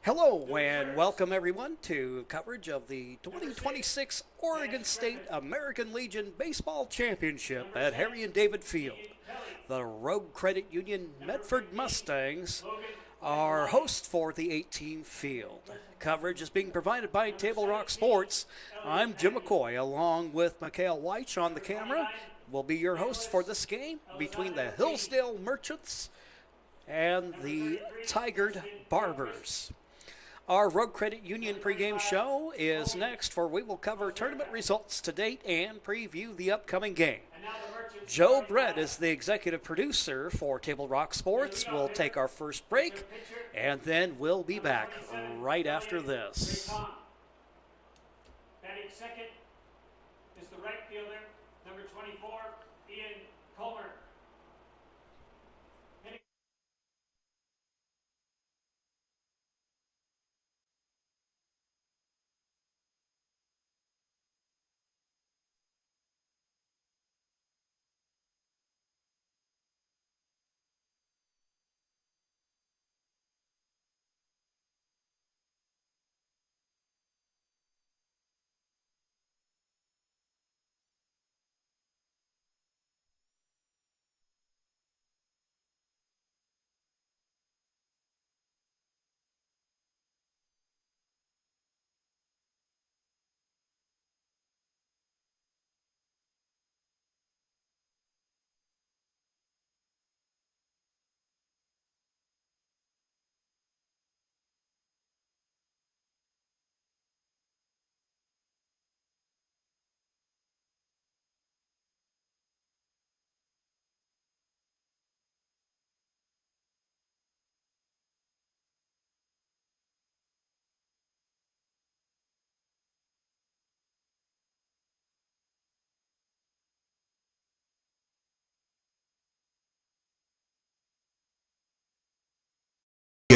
Hello and welcome everyone to coverage of the 2026 Oregon State American Legion Baseball Championship at Harry and David Field. The Rogue Credit Union Medford Mustangs are hosts for the 18th field. Coverage is being provided by Table Rock Sports. I'm Jim McCoy along with Mikhail Weich on the camera. We'll be your hosts for this game between the Hillsdale Merchants and the Tigard Barbers. Our Rogue Credit Union pregame show is next, where we will cover tournament results to date and preview the upcoming game. Joe Brett is the executive producer for Table Rock Sports. We'll take our first break, and then we'll be back right after this. Batting second is the right fielder, number 24, Ian Colmer.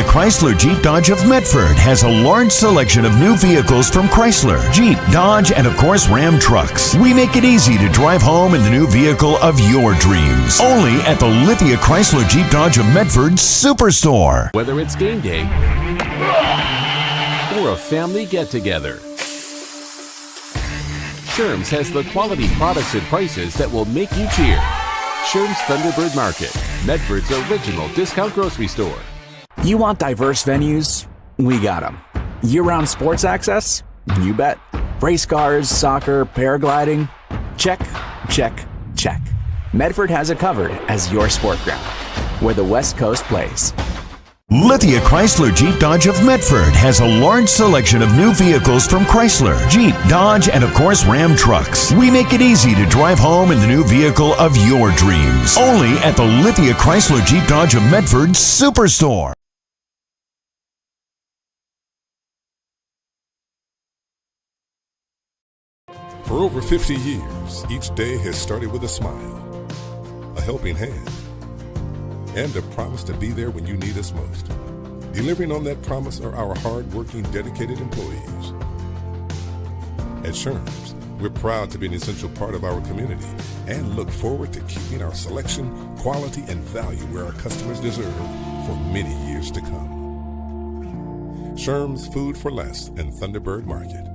Chrysler Jeep Dodge of Medford has a large selection of new vehicles from Chrysler, Jeep, Dodge, and of course Ram trucks. We make it easy to drive home in the new vehicle of your dreams. Only at the Lithia Chrysler Jeep Dodge of Medford Superstore. Whether it's game day or a family get-together, Sherm's has the quality products and prices that will make you cheer. Sherm's Thunderbird Market, Medford's original discount grocery store. You want diverse venues? We got them. Year-round sports access? You bet. Race cars, soccer, paragliding? Check, check, check. Medford has it covered as your sport ground, where the West Coast plays. Lithia Chrysler Jeep Dodge of Medford has a large selection of new vehicles from Chrysler, Jeep, Dodge, and of course Ram trucks. We make it easy to drive home in the new vehicle of your dreams. Only at the Lithia Chrysler Jeep Dodge of Medford Superstore. For over 50 years, each day has started with a smile, a helping hand, and a promise to be there when you need us most. Delivering on that promise are our hard-working, dedicated employees. At Sherm's, we're proud to be an essential part of our community and look forward to keeping our selection, quality, and value where our customers deserve for many years to come. Sherm's Food for Less and Thunderbird Market.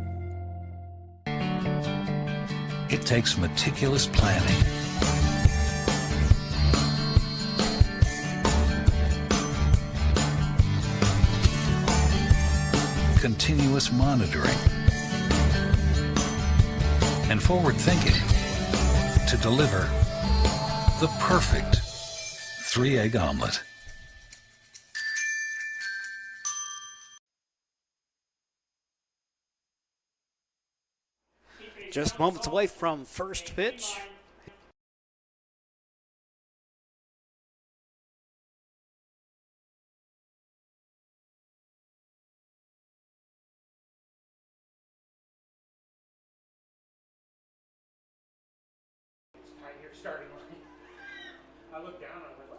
It takes meticulous planning, continuous monitoring, and forward thinking to deliver the perfect 3-egg omelet. Just moments away from first pitch.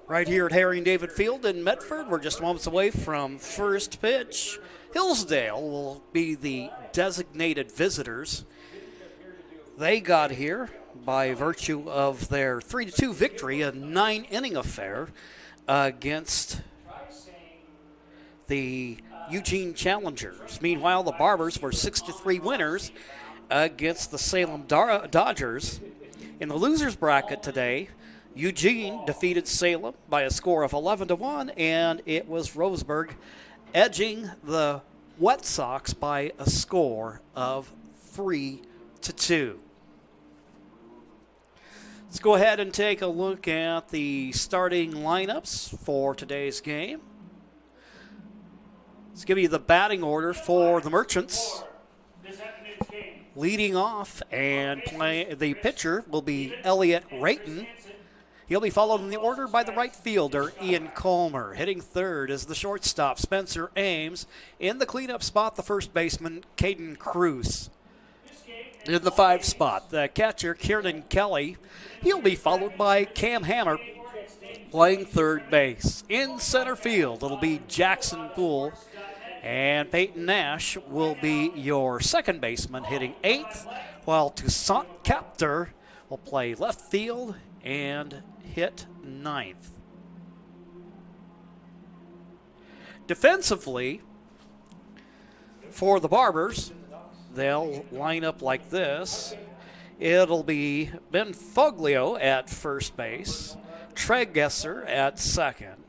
Right here at Harry and David Field in Medford, we're just moments away from first pitch. Hillsdale will be the designated visitors. They got here by virtue of their 3-2 victory, a 9-inning affair against the Eugene Challengers. Meanwhile, the Barbers were 6-3 winners against the Salem Dodgers. In the losers bracket today, Eugene defeated Salem by a score of 11-1, and it was Roseburg edging the Wet Sox by a score of 3-2. Let's go ahead and take a look at the starting lineups for today's game. Let's give you the batting order for the Merchants. Leading off and playing the pitcher will be Elliot Rayton. He'll be followed in the order by the right fielder, Ian Colmer. Hitting third is the shortstop, Spencer Ames. In the cleanup spot, the first baseman, Caden Cruz. In the 5 spot, the catcher, Kieran Kelly. He'll be followed by Cam Hammer, playing third base. In center field, it'll be Jackson Poole. And Peyton Nash will be your second baseman, hitting 8th, while Toussaint Capter will play left field and hit 9th. Defensively, for the Barbers, they'll line up like this. It'll be Ben Foglio at first base, Trey Gesser at second.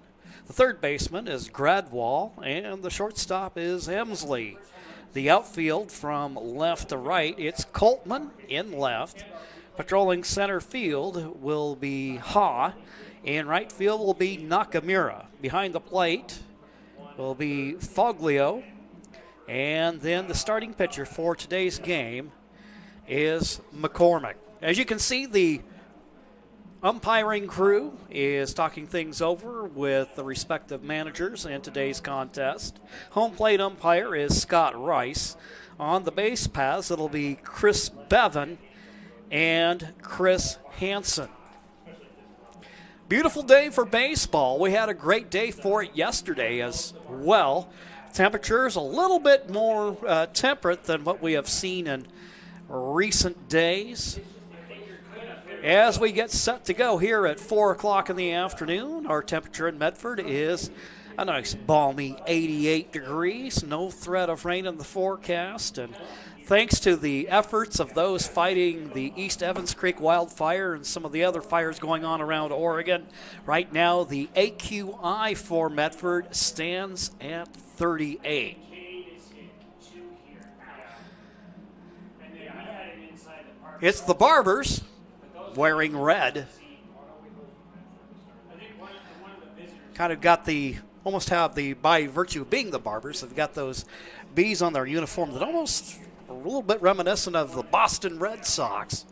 The third baseman is Gradwall, and the shortstop is Emsley. The outfield from left to right, it's Coltman in left. Patrolling center field will be Ha. In right field will be Nakamura. Behind the plate will be Foglio. And then the starting pitcher for today's game is McCormick. As you can see, the umpiring crew is talking things over with the respective managers in today's contest. Home plate umpire is Scott Rice. On the base paths, it'll be Chris Bevan and Chris Hansen. Beautiful day for baseball. We had a great day for it yesterday as well. Temperatures a little bit more temperate than what we have seen in recent days. As we get set to go here at 4 o'clock in the afternoon, our temperature in Medford is a nice balmy 88 degrees. No threat of rain in the forecast. And thanks to the efforts of those fighting the East Evans Creek wildfire and some of the other fires going on around Oregon, right now the AQI for Medford stands at 38. It's the Barbers wearing red. Kind of got the, almost have the, by virtue of being the Barbers, they've got those B's on their uniform that almost a little bit reminiscent of the Boston Red Sox.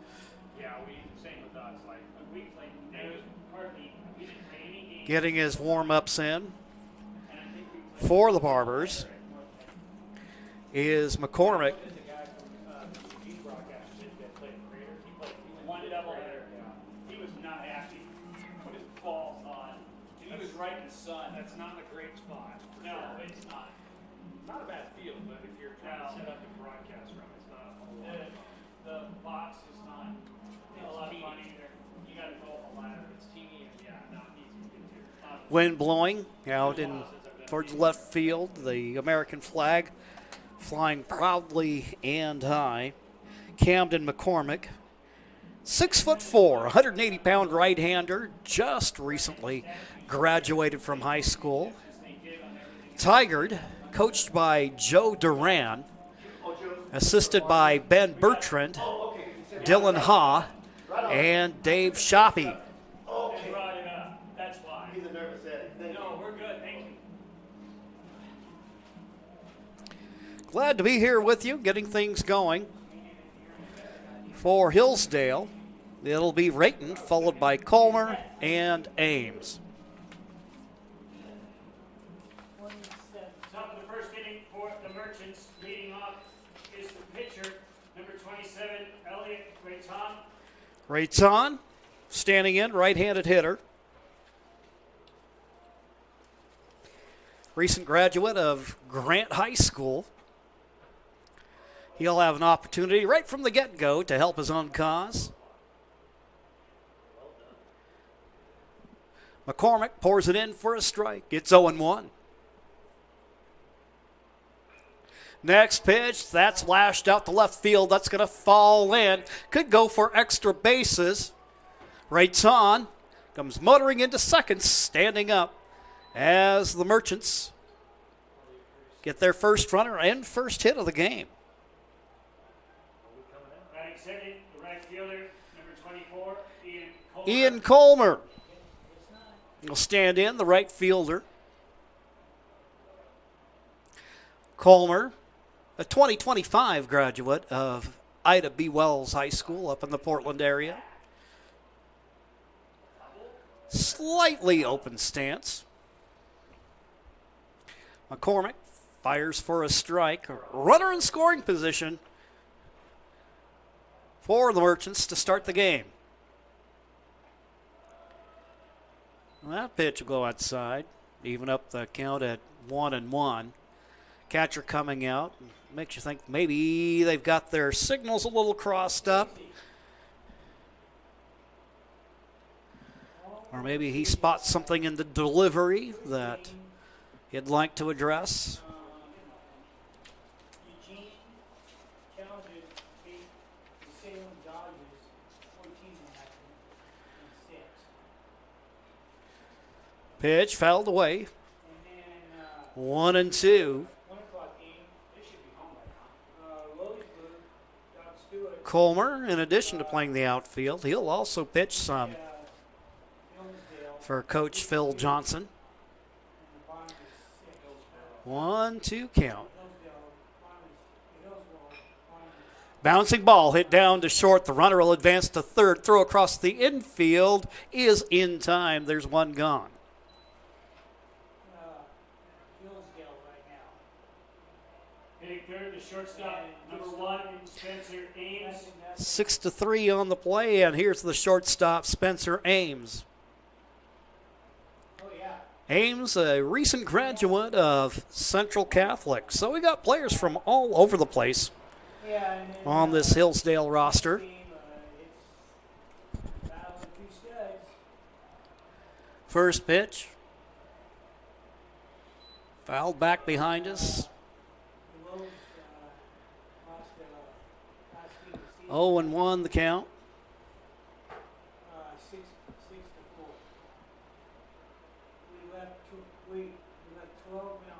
Getting his warm-ups in for the Barbers is McCormick. Right in the sun. That's not a great spot. No, it's not. It's not a bad field, but if you're trying to set up a broadcast from, it's not a whole lot. The box is not a lot of fun either. You got to go up a ladder. It's teeny and not easy to get to. Wind blowing out in towards left field. The American flag flying proudly and high. Camden McCormick, 6'4", 180-pound right-hander, just recently graduated from high school. Tigard, coached by Joe Duran, assisted by Ben Bertrand, Dylan Ha, and Dave Shoppy. That's why. He's a nervous head. No, we're good. Thank you. Glad to be here with you, getting things going. For Hillsdale, it'll be Rayton, followed by Colmer and Ames. Top of the first inning for the Merchants. Leading off is the pitcher, number 27, Elliot Rayton. Rayton, standing in, right-handed hitter. Recent graduate of Grant High School. He'll have an opportunity right from the get-go to help his own cause. McCormick pours it in for a strike. It's 0-1. Next pitch, that's lashed out to left field. That's going to fall in. Could go for extra bases. Rates on. Comes motoring into second, standing up as the Merchants get their first runner and first hit of the game. Batting second, the right fielder, number 24, Ian Colmer will stand in, the right fielder. Colmer, a 2025 graduate of Ida B. Wells High School up in the Portland area. Slightly open stance. McCormick fires for a strike. Runner in scoring position for the Merchants to start the game. That pitch will go outside, even up the count at 1-1. Catcher coming out. Makes you think maybe they've got their signals a little crossed up. Or maybe he spots something in the delivery that he'd like to address. Eugene challenges beat the Salem Dodgers 14-6. Pitch fouled away. And then 1-2. 1 o'clock game. They should be home by now. Lowe'sburg, Doug Stewart, Colmer, in addition to playing the outfield, he'll also pitch some Hillsdale, for Coach Phil Johnson. and the bond is 6. 1-2 count. Hillsdale, bond is Bouncing ball hit down to short. The runner will advance to third. Throw across the infield is in time. There's one gone. Hillsdale right now. Hitting third, the shortstop, number 1, Spencer Ames. 6-3 on the play, and here's the shortstop, Spencer Ames. Oh, yeah. Ames, a recent graduate of Central Catholic. So we got players from all over the place Yeah, and then, on this Hillsdale roster. team, it's battle of the two studs. First pitch. Fouled back behind us. The Lowe's lost last game of the season, 0-1 the count. 6-4. We left 12 men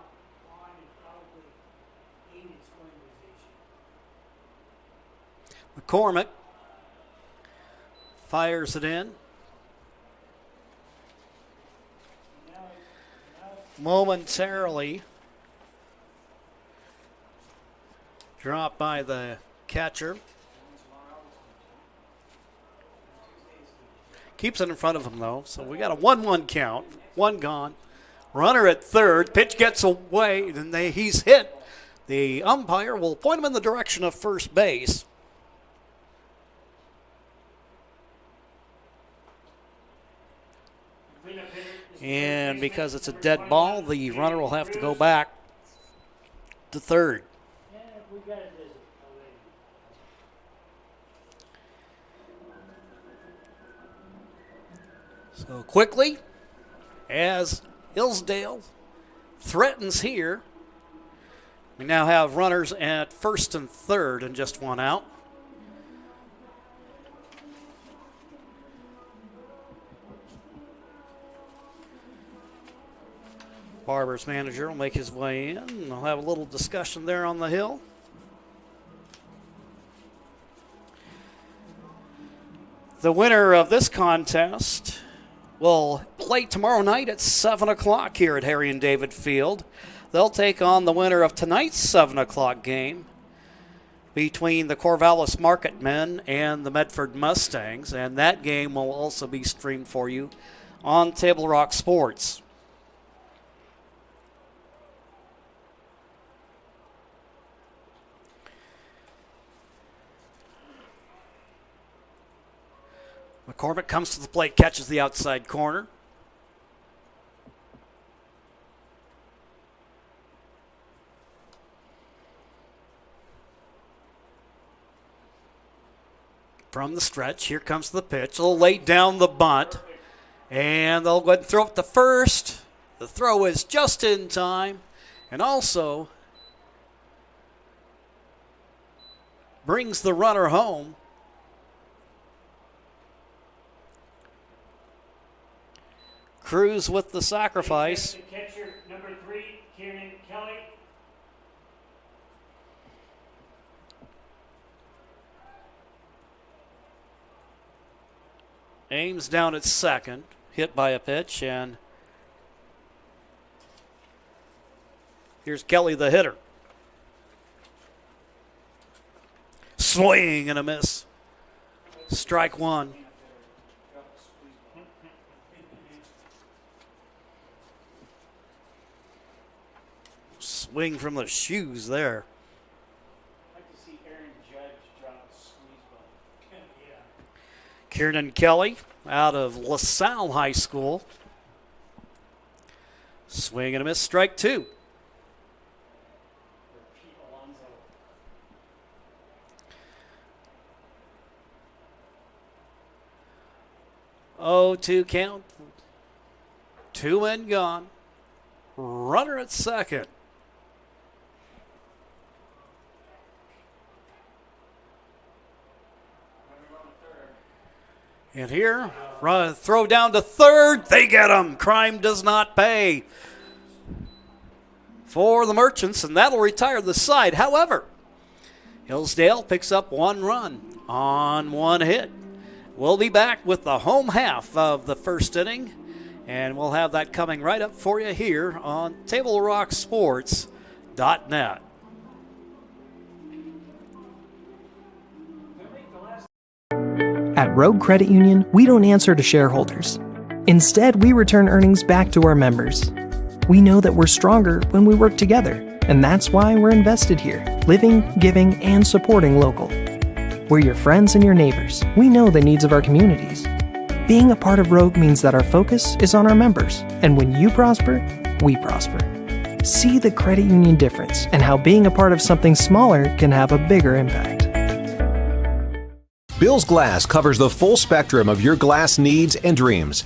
on and probably 8 in scoring position. McCormick fires it in. Now it's Momentarily dropped by the catcher. Keeps it in front of him, though. So we got a 1-1 count. One gone. Runner at third. Pitch gets away, and he's hit. The umpire will point him in the direction of first base. And because it's a dead ball, the runner will have to go back to third. yeah, we got it busy already. So quickly, as Hillsdale threatens here, we now have runners at first and third and just one out. Barber's manager will make his way in, and they'll have a little discussion there on the hill. The winner of this contest will play tomorrow night at 7 o'clock here at Harry and David Field. They'll take on the winner of tonight's 7 o'clock game between the Corvallis Market Men and the Medford Mustangs, and that game will also be streamed for you on Table Rock Sports. McCormick comes to the plate, catches the outside corner. From the stretch, here comes the pitch. A little late down the bunt. And they'll go ahead and throw it to first. The throw is just in time. And also, brings the runner home. Cruz with the sacrifice. The catcher, number 3, Kieran Kelly. Ames down at second, hit by a pitch, and here's Kelly, the hitter. Swing and a miss. Strike one. Swing from the shoes there. I'd like to see Aaron Judge drop a squeeze ball. Yeah. Kieran Kelly out of LaSalle High School. Swing and a miss, strike two. Oh, 2 count. 2 men gone. Runner at second. And here, throw down to third. They get him. Crime does not pay for the Merchants, and that'll retire the side. However, Hillsdale picks up 1 run on 1 hit. We'll be back with the home half of the first inning, and we'll have that coming right up for you here on TableRockSports.net. At Rogue Credit Union, we don't answer to shareholders. Instead, we return earnings back to our members. We know that we're stronger when we work together, and that's why we're invested here, living, giving, and supporting local. We're your friends and your neighbors. We know the needs of our communities. Being a part of Rogue means that our focus is on our members, and when you prosper, we prosper. See the credit union difference and how being a part of something smaller can have a bigger impact. Bill's Glass covers the full spectrum of your glass needs and dreams.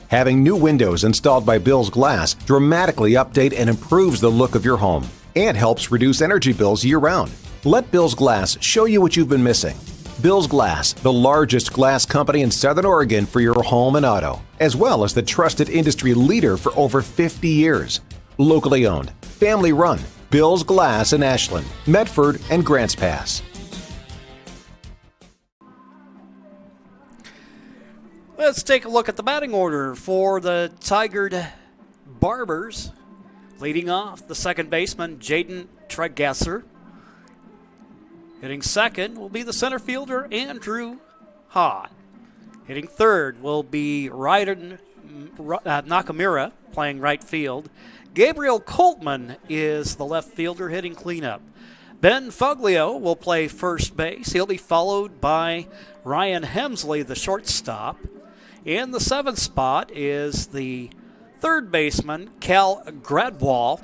Having new windows installed by Bill's Glass dramatically update and improves the look of your home and helps reduce energy bills year-round. Let Bill's Glass show you what you've been missing. Bill's Glass, the largest glass company in Southern Oregon for your home and auto, as well as the trusted industry leader for over 50 years. Locally owned, family run, Bill's Glass in Ashland, Medford, and Grants Pass. Let's take a look at the batting order for the Tigard Barbers. Leading off, the second baseman, Jaden Tregesser. Hitting second will be the center fielder, Andrew Hott. Hitting third will be Ryden Nakamura, playing right field. Gabriel Coltman is the left fielder, hitting cleanup. Ben Foglio will play first base. He'll be followed by Ryan Hemsley, the shortstop. In the 7th spot is the third baseman, Cal Gradwall.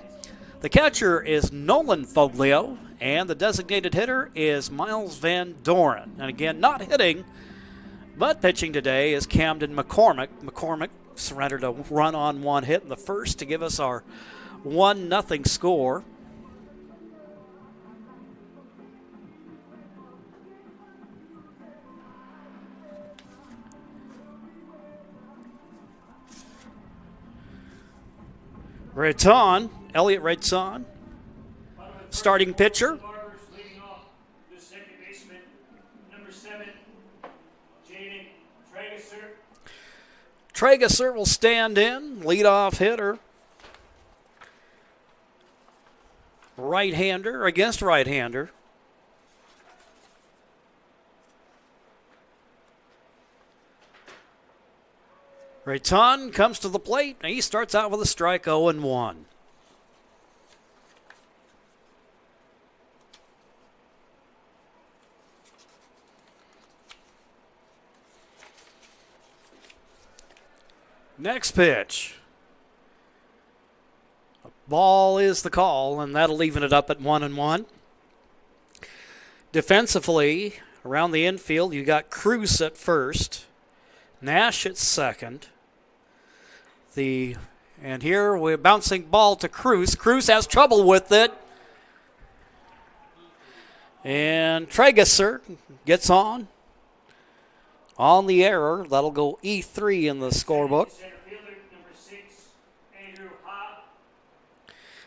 The catcher is Nolan Foglio, and the designated hitter is Miles Van Doren. And again, not hitting, but pitching today is Camden McCormick. McCormick surrendered a run on 1 hit in the first to give us our 1-0 score. Elliot Redson, starting pitcher. Leading off, the second baseman, number 7, Jaden Tregesser. Tregesser will stand in, leadoff hitter. Right-hander against right-hander. Rayton comes to the plate, and he starts out with a strike, 0-1. Next pitch. A ball is the call, and that'll even it up at 1-1. Defensively, around the infield, you got Cruz at first. Nash at second. And here we're bouncing ball to Cruz. Cruz has trouble with it. And Traeger gets on the error. That'll go E3 in the scorebook.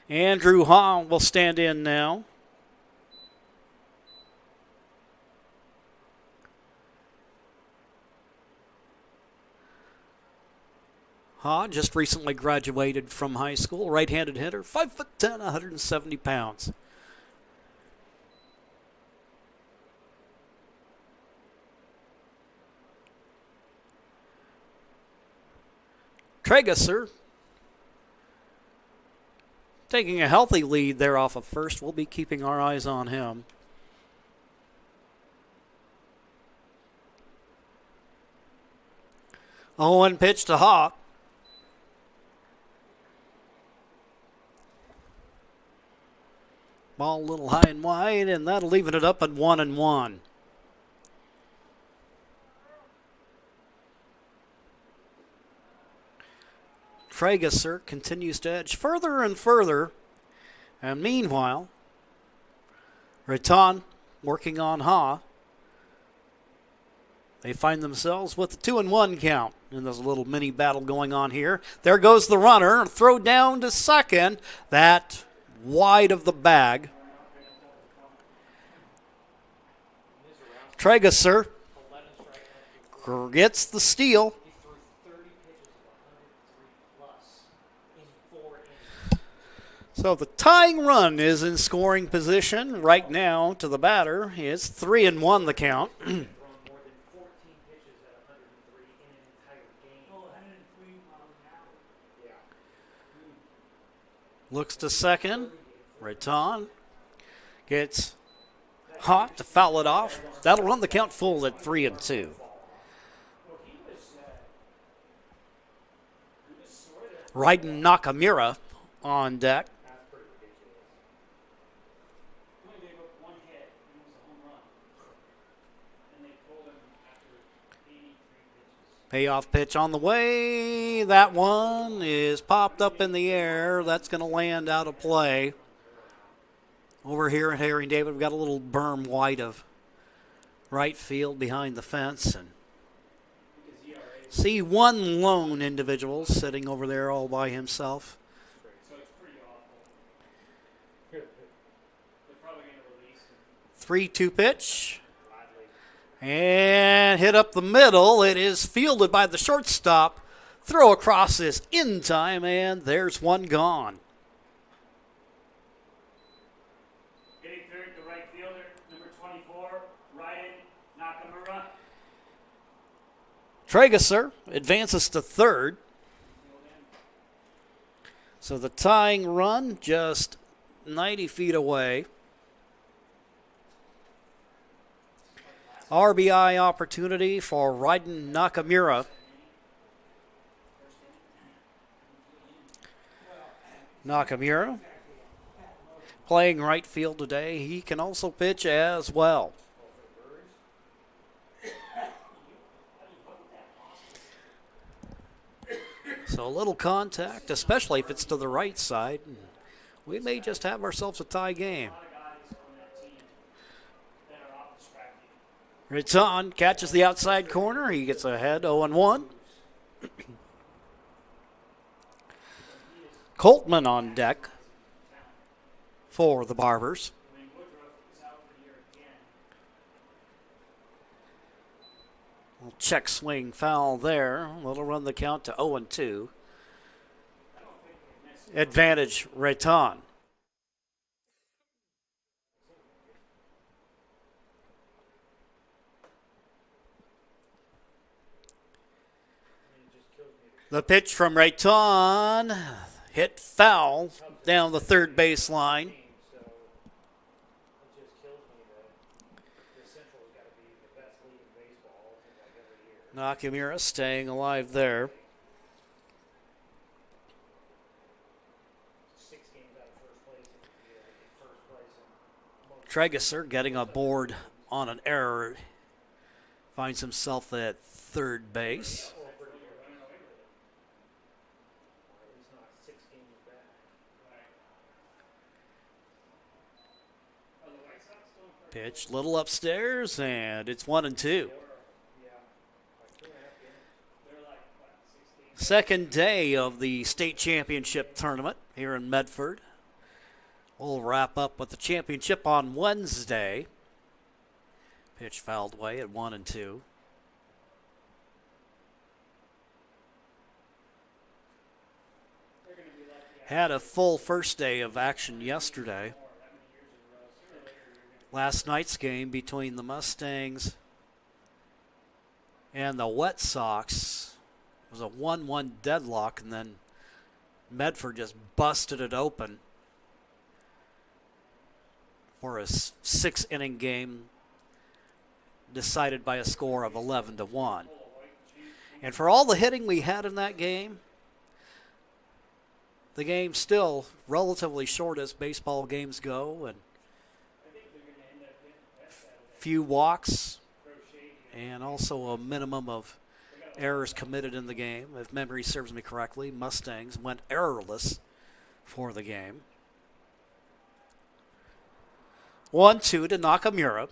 Andrew Ha will stand in now. Ha just recently graduated from high school. Right-handed hitter, 5'10", 170 pounds. Traeger taking a healthy lead there off of first. We'll be keeping our eyes on him. Owen pitch to Hawk. Ball a little high and wide, and that'll leave it up at 1-1. Traeger continues to edge further and further. And meanwhile, Raton working on Ha. They find themselves with a 2-1 count. And there's a little mini battle going on here. There goes the runner. Throw down to second. That wide of the bag. Traeger gets the steal. So the tying run is in scoring position right now to the batter. It's 3-1 the count. Looks to second. Raton gets hot to foul it off. That'll run the count full at 3-2. Raiden Nakamura on deck. Payoff pitch on the way. That one is popped up in the air. That's going to land out of play. Over here at Harry and David, we've got a little berm wide of right field behind the fence. And see one lone individual sitting over there all by himself. 3-2 pitch. And hit up the middle. It is fielded by the shortstop. Throw across is in time, and there's one gone. Hitting third, the right fielder, number 24, Raiden Nakamura. Traeger advances to third. So the tying run just 90 feet away. RBI opportunity for Raiden Nakamura. Nakamura playing right field today. He can also pitch as well. So a little contact, especially if it's to the right side. We may just have ourselves a tie game. Raton catches the outside corner. He gets ahead 0-1. Coltman on deck for the Barbers. Little check swing foul there. That'll run the count to 0-2. Advantage Raton. The pitch from Raton, hit foul down the third baseline. Nakamura staying alive there. Traeger getting aboard on an error. Finds himself at third base. Pitch little upstairs, and it's 1-2. Second day of the state championship tournament here in Medford. We'll wrap up with the championship on Wednesday. Pitch fouled away at 1-2. Had a full first day of action yesterday. Last night's game between the Mustangs and the Wet Sox was a 1-1 deadlock, and then Medford just busted it open for a 6-inning game decided by a score of 11-1. And for all the hitting we had in that game, the game's still relatively short as baseball games go, and few walks, and also a minimum of errors committed in the game. If memory serves me correctly, Mustangs went errorless for the game. 1-2 to Nakamura.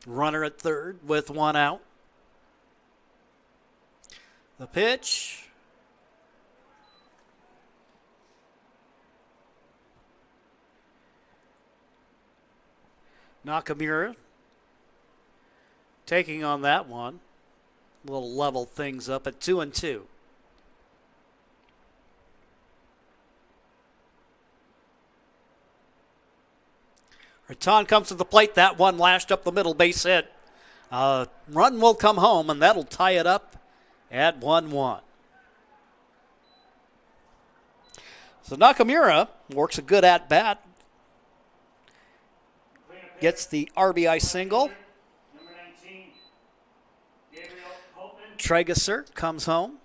Runner at third with one out. The pitch. Nakamura taking on that one. A little level things up at 2-2. Raton comes to the plate. That one lashed up the middle, base hit. Run will come home, and that'll tie it up at 1-1. So Nakamura works a good at-bat. Gets the RBI single. Traeger comes home.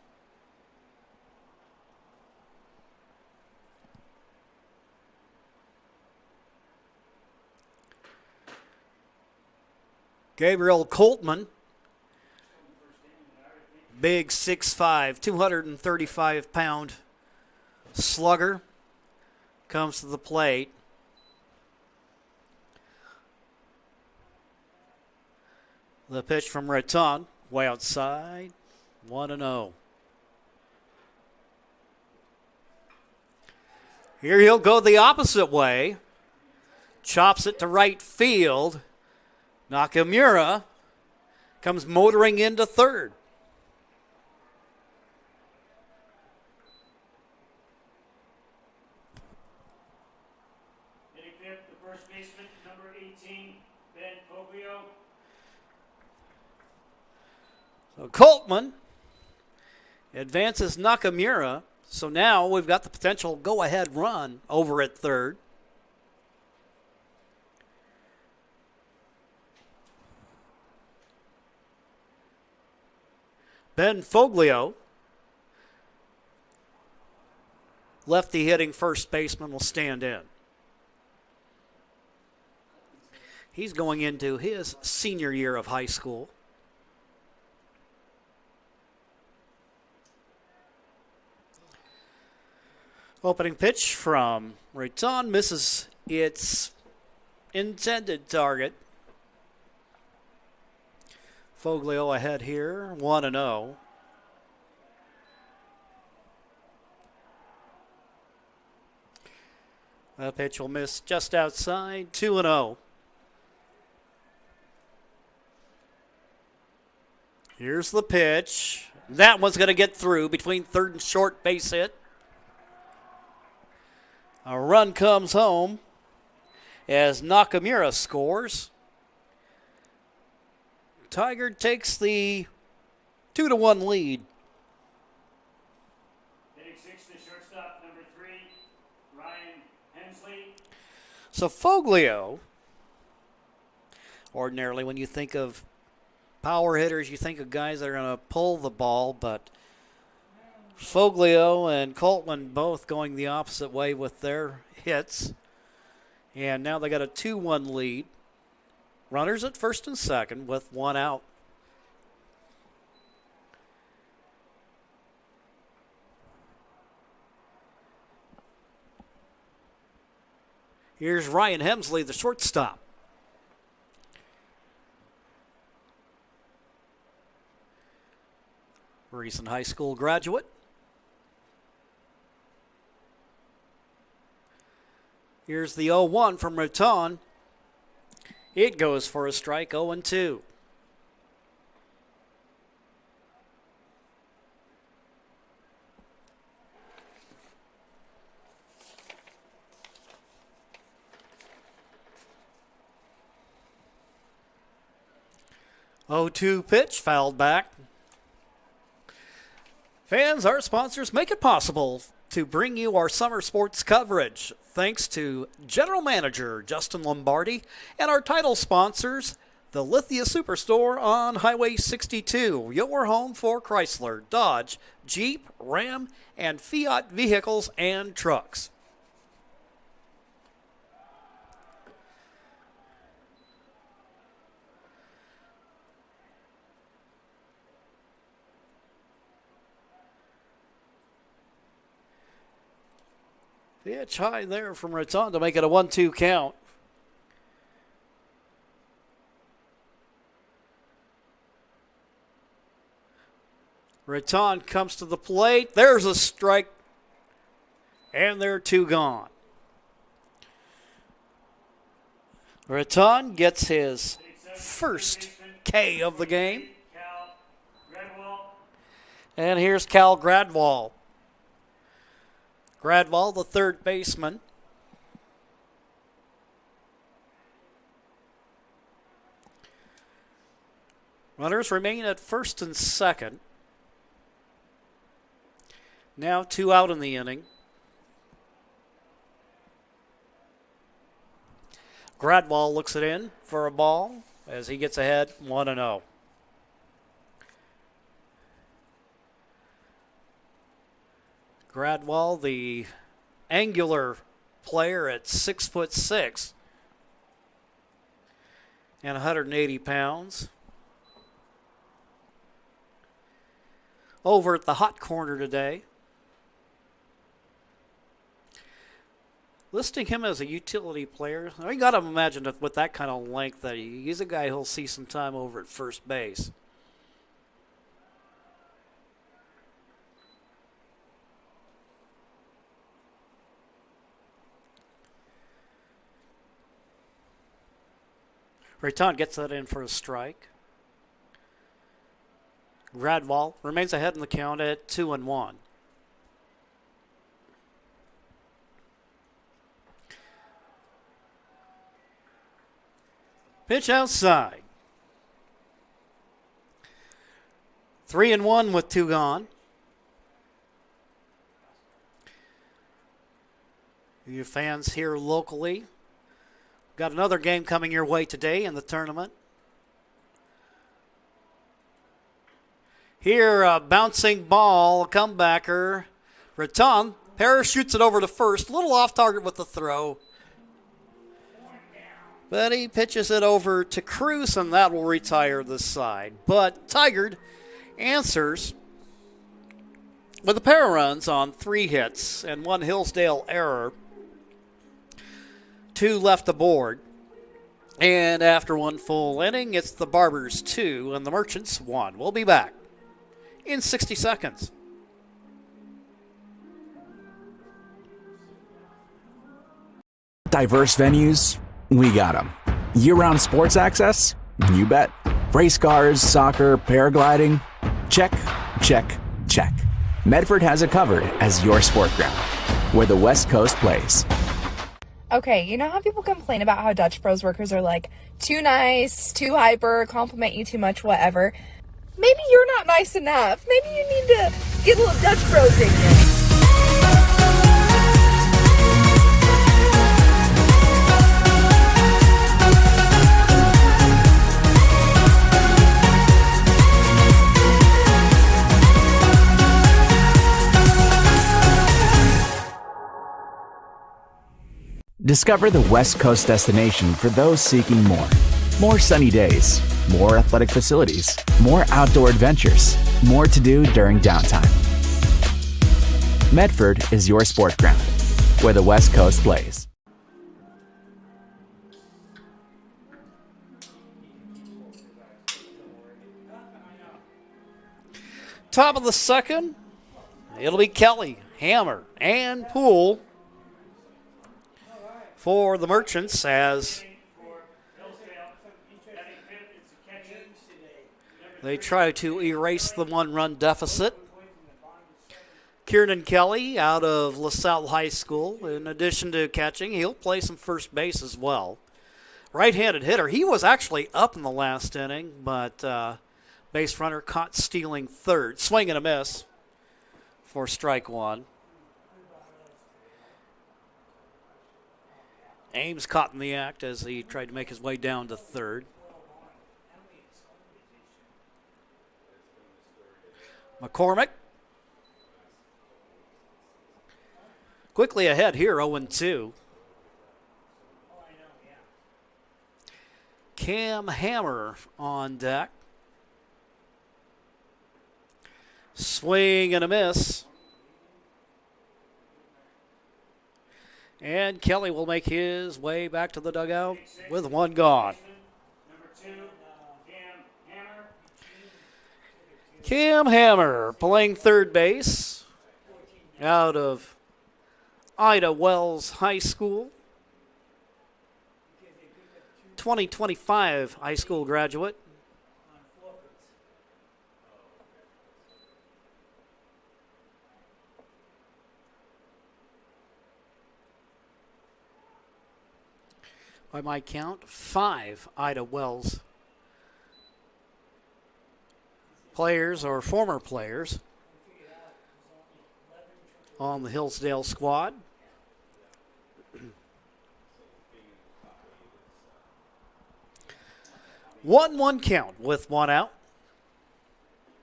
Gabriel Coltman, big 6'5", 235-pound slugger, comes to the plate. The pitch from Raton, way outside, 1-0. Here he'll go the opposite way. Chops it to right field. Nakamura comes motoring into third. Hitting fifth, the first baseman, number 18, Ben Foglio. So Coltman advances Nakamura. So now we've got the potential go-ahead run over at third. Ben Foglio, lefty hitting first baseman, will stand in. He's going into his senior year of high school. Opening pitch from Raton misses its intended target. Foglio ahead here, 1-0. That pitch will miss just outside, 2-0. Here's the pitch. That one's going to get through between third and short, base hit. A run comes home as Nakamura scores. Tigard takes the 2-1 lead. Hitting sixth, the shortstop, number 3, Ryan Hensley. So Foglio, ordinarily when you think of power hitters, you think of guys that are going to pull the ball, but Foglio and Coltman both going the opposite way with their hits. And now they got a 2-1 lead. Runners at first and second with one out. Here's Ryan Hemsley, the shortstop. recent high school graduate. Here's the 0-1 from Raton. It goes for a strike, 0-2. Oh-2 pitch, fouled back. Fans, our sponsors make it possible to bring you our summer sports coverage. Thanks to General Manager Justin Lombardi and our title sponsors, the Lithia Superstore on Highway 62, your home for Chrysler, Dodge, Jeep, Ram, and Fiat vehicles and trucks. Pitch high there from Raton to make it a 1-2 count. Raton comes to the plate. There's a strike. And there are 2 gone. Raton gets his first K of the game. And here's Cal Gradwall. Gradwall, the third baseman. Runners remain at first and second. Now 2 out in the inning. Gradwall looks it in for a ball as he gets ahead 1-0. Gradwall, the angular player at 6'6" and 180 pounds. Over at the hot corner today. Listing him as a utility player. You got to imagine that with that kind of length that he's a guy who'll see some time over at first base. Raton gets that in for a strike. Gradwall remains ahead in the count at 2-1. Pitch outside. 3-1 with 2 gone. You fans here locally, got another game coming your way today in the tournament. Here, a bouncing ball, a comebacker. Raton parachutes it over to first. A little off target with the throw. But he pitches it over to Cruz, and that will retire the side. But Tigard answers with a pair of runs on 3 hits and 1 Hillsdale error. 2 left aboard. And after 1 full inning, it's the Barbers 2 and the Merchants 1. We'll be back in 60 seconds. Diverse venues, we got them. Year-round sports access? You bet. Race cars, soccer, paragliding? Check, check, check. Medford has it covered as your sport ground, where the West Coast plays. Okay, you know how people complain about how Dutch Bros workers are like too nice, too hyper, compliment you too much, whatever? Maybe you're not nice enough. Maybe you need to get a little Dutch Bros in you. Discover the West Coast destination for those seeking more. More sunny days, more athletic facilities, more outdoor adventures, more to do during downtime. Medford is your sport ground, where the West Coast plays. top of the second, it'll be Kelly, Hammer, and Poole for the Merchants as they try to erase the one-run deficit. Kieran Kelly out of LaSalle High School. In addition to catching, he'll play some first base as well. Right-handed hitter. He was actually up in the last inning, but base runner caught stealing third. Swing and a miss for strike one. Ames caught in the act as he tried to make his way down to third. McCormick quickly ahead here, 0-2. Cam Hammer on deck. Swing and a miss. And Kelly will make his way back to the dugout with one gone. Cam Hammer playing third base out of Ida Wells High School. 2025 high school graduate. By my count, 5 Ida Wells players or former players on the Hillsdale squad. 1-1 count with one out.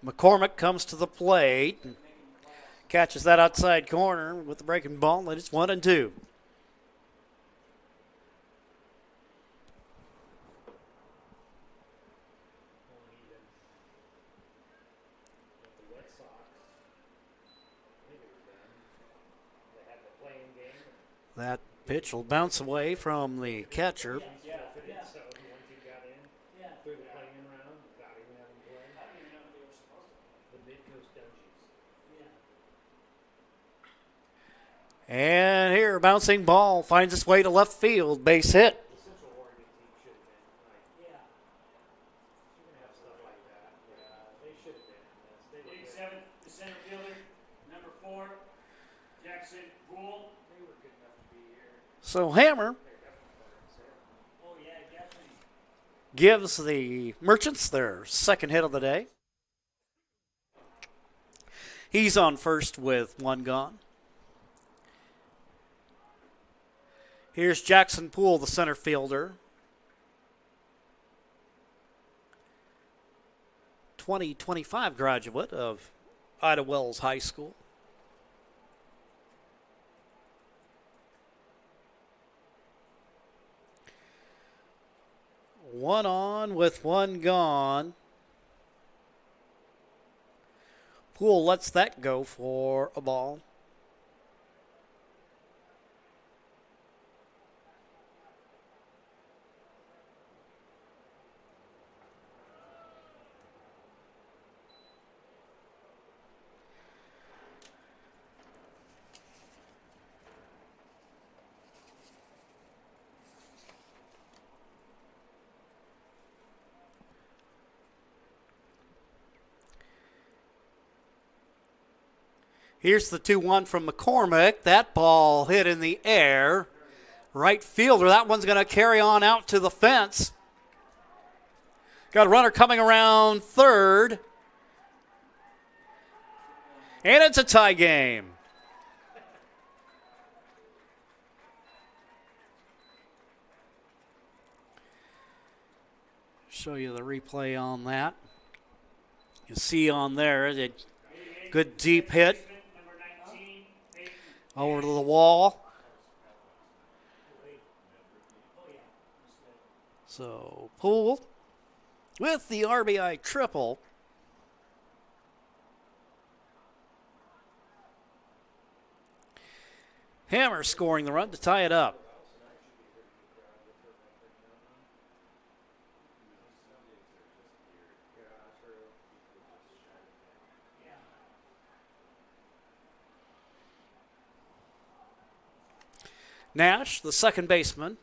McCormick comes to the plate and catches that outside corner with the breaking ball, and it's 1-2. That pitch will bounce away from the catcher. And here, bouncing ball finds its way to left field. Base hit. So Hammer gives the Merchants their second hit of the day. He's on first with one gone. Here's Jackson Poole, the center fielder. 2025 graduate of Ida Wells High School. One on with one gone. Poole lets that go for a ball. Here's the 2-1 from McCormick. That ball hit in the air. Right fielder, that one's going to carry on out to the fence. Got a runner coming around third. And it's a tie game. Show you the replay on that. You see on there, the good deep hit. Over to the wall. So Poole with the RBI triple. Hammer scoring the run to tie it up. Nash, the second baseman.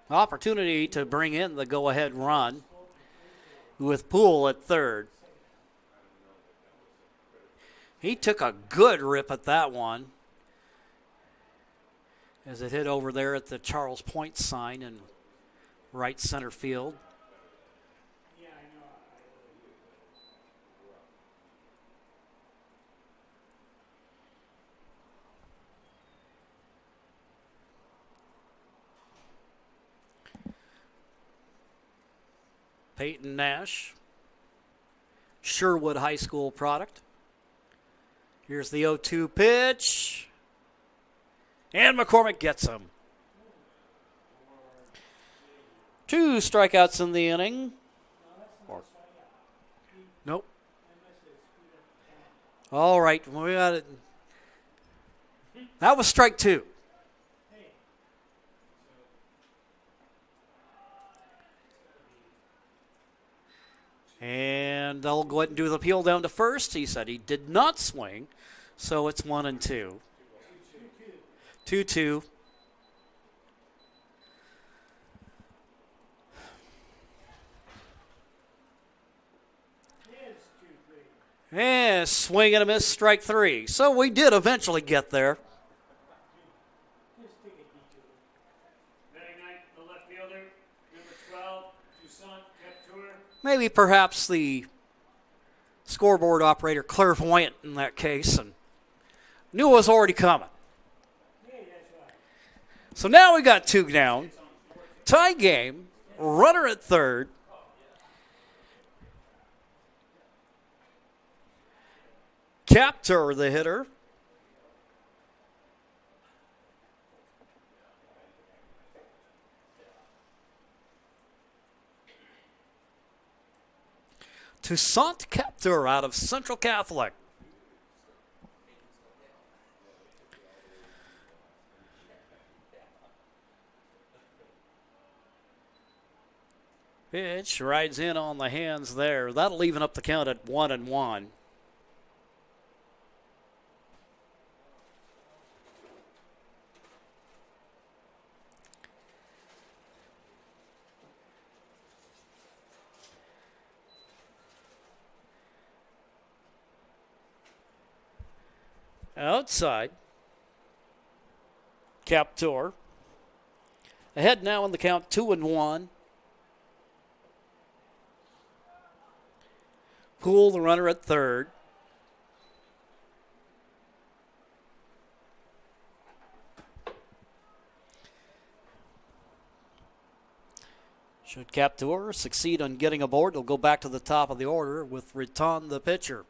Opportunity to bring in the go-ahead run with Poole at third. He took a good rip at that one as it hit over there at the Charles Point sign in right center field. Peyton Nash, Sherwood High School product. Here's the 0-2 pitch. And McCormick gets him. 2 strikeouts in the inning. Nope. All right, we got it. That was strike 2. And they'll go ahead and do the appeal down to first. He said he did not swing, so it's 1-2. 2-2. And swing and a miss, strike 3. So we did eventually get there. Maybe perhaps the scoreboard operator clairvoyant in that case and knew it was already coming. So now we got 2 down. Tie game. Runner at third. Captor, the hitter. Toussaint Captor out of Central Catholic. Pitch rides in on the hands there. That'll even up the count at 1-1. Outside, Captor. Ahead now in the count, 2-1. Poole, the runner at third. Should Captor succeed on getting aboard, he'll go back to the top of the order with Riton, the pitcher.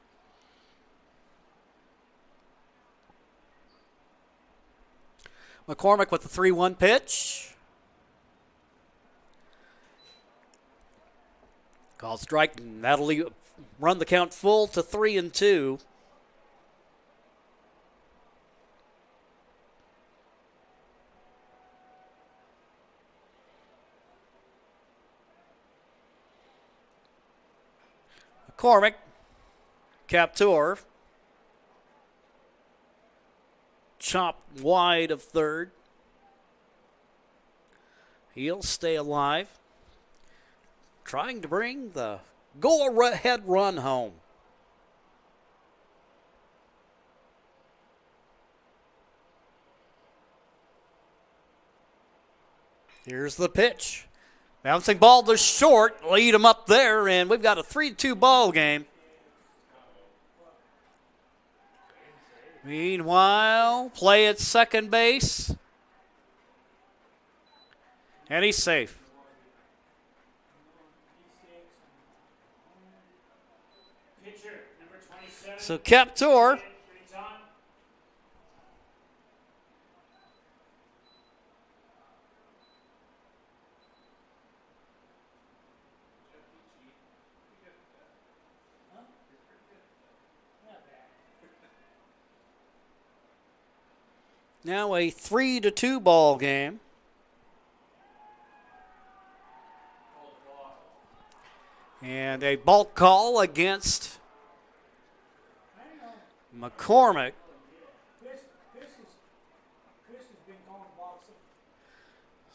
McCormick with the 3-1 pitch. Called strike, and that'll run the count full to 3-2. McCormick, Captor. Chopped wide of third. He'll stay alive. Trying to bring the go-ahead run home. Here's the pitch. Bouncing ball to short. Lead him up there, and we've got a 3-2 ball game. Meanwhile, play at second base. And he's safe. So Captor now a 3-2 ball game. And a balk call against McCormick.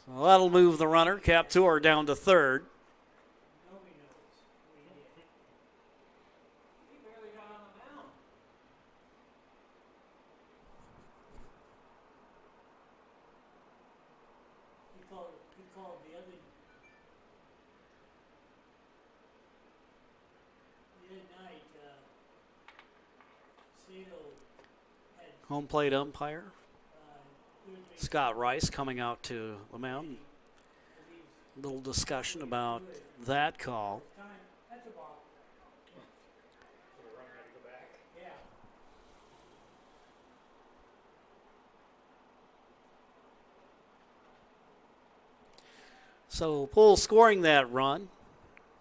Well, that'll move the runner, Captor, down to third. Home plate umpire Scott Rice coming out to the mound. A little discussion about that call. So Poole scoring that run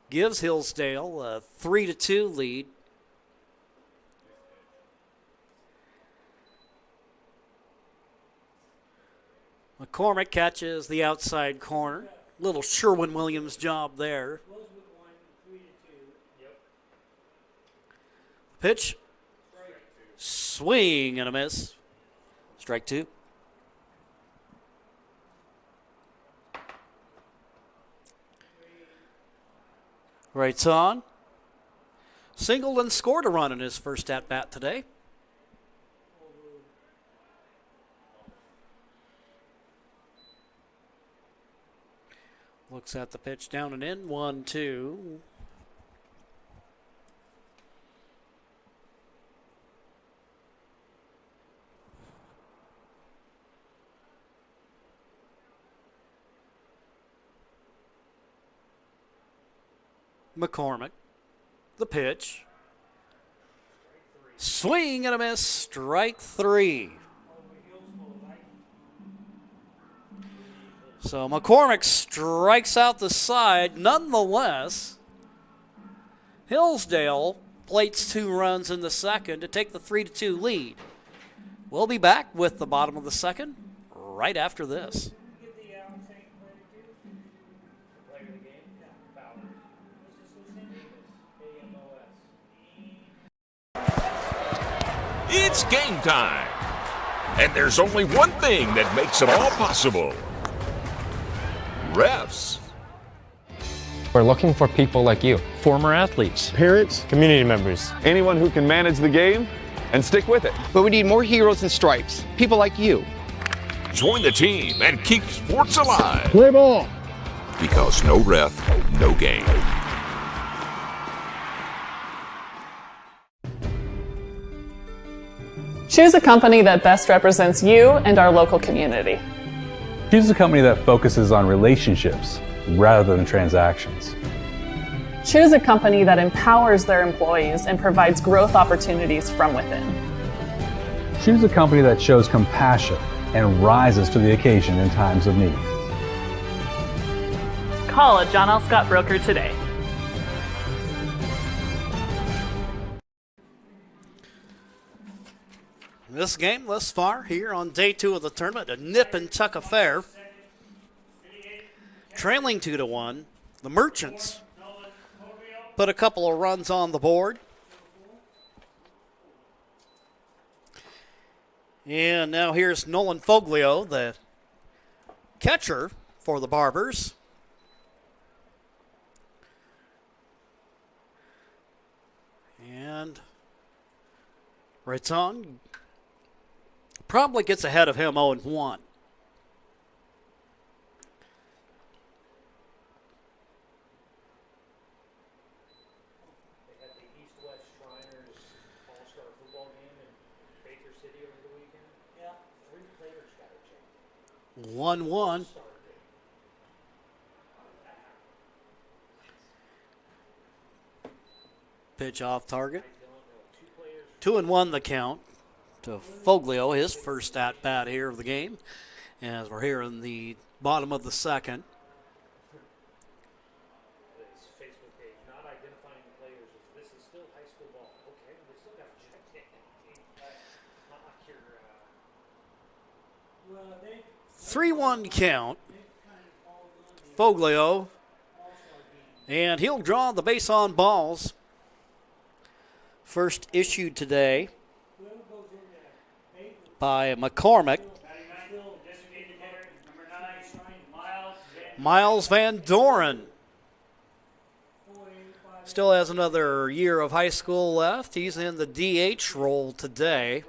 gives Hillsdale a 3-2 lead. McCormick catches the outside corner. Little Sherwin-Williams job there. Pitch. Swing and a miss. Strike two. Right on. Singled and scored a run in his first at-bat today. Looks at the pitch, down and in, 1-2. McCormick, the pitch. Swing and a miss, strike three. So McCormick strikes out the side. Nonetheless, Hillsdale plates 2 runs in the second to take the 3-2 lead. We'll be back with the bottom of the second right after this. It's game time. And there's only one thing that makes it all possible. Refs. We're looking for people like you. Former athletes. Parents. Community members. Anyone who can manage the game and stick with it. But we need more heroes and stripes. People like you. Join the team and keep sports alive. Play ball. Because no ref, no game. Choose a company that best represents you and our local community. Choose a company that focuses on relationships rather than transactions. Choose a company that empowers their employees and provides growth opportunities from within. Choose a company that shows compassion and rises to the occasion in times of need. Call a John L. Scott broker today. This game thus far here on day 2 of the tournament, a nip and tuck affair. Trailing 2-1, the Merchants put a couple of runs on the board. And now here's Nolan Foglio, the catcher for the Barbers. And Raiton probably gets ahead of him 0-1. They had the East-West Shriners All-Star football game in Baker City over the weekend. Yeah. 3 players got a change. 1-1. Pitch off target. 2-1 the count to Foglio, his first at-bat here of the game, as we're here in the bottom of the second. This Facebook page not identifying the players as this is still high school ball. Okay, we still got to check it. 3-1 count. Foglio, and he'll draw the base on balls. First issued today by McCormick. Miles Van Doren still has another year of high school left. He's in the DH role today.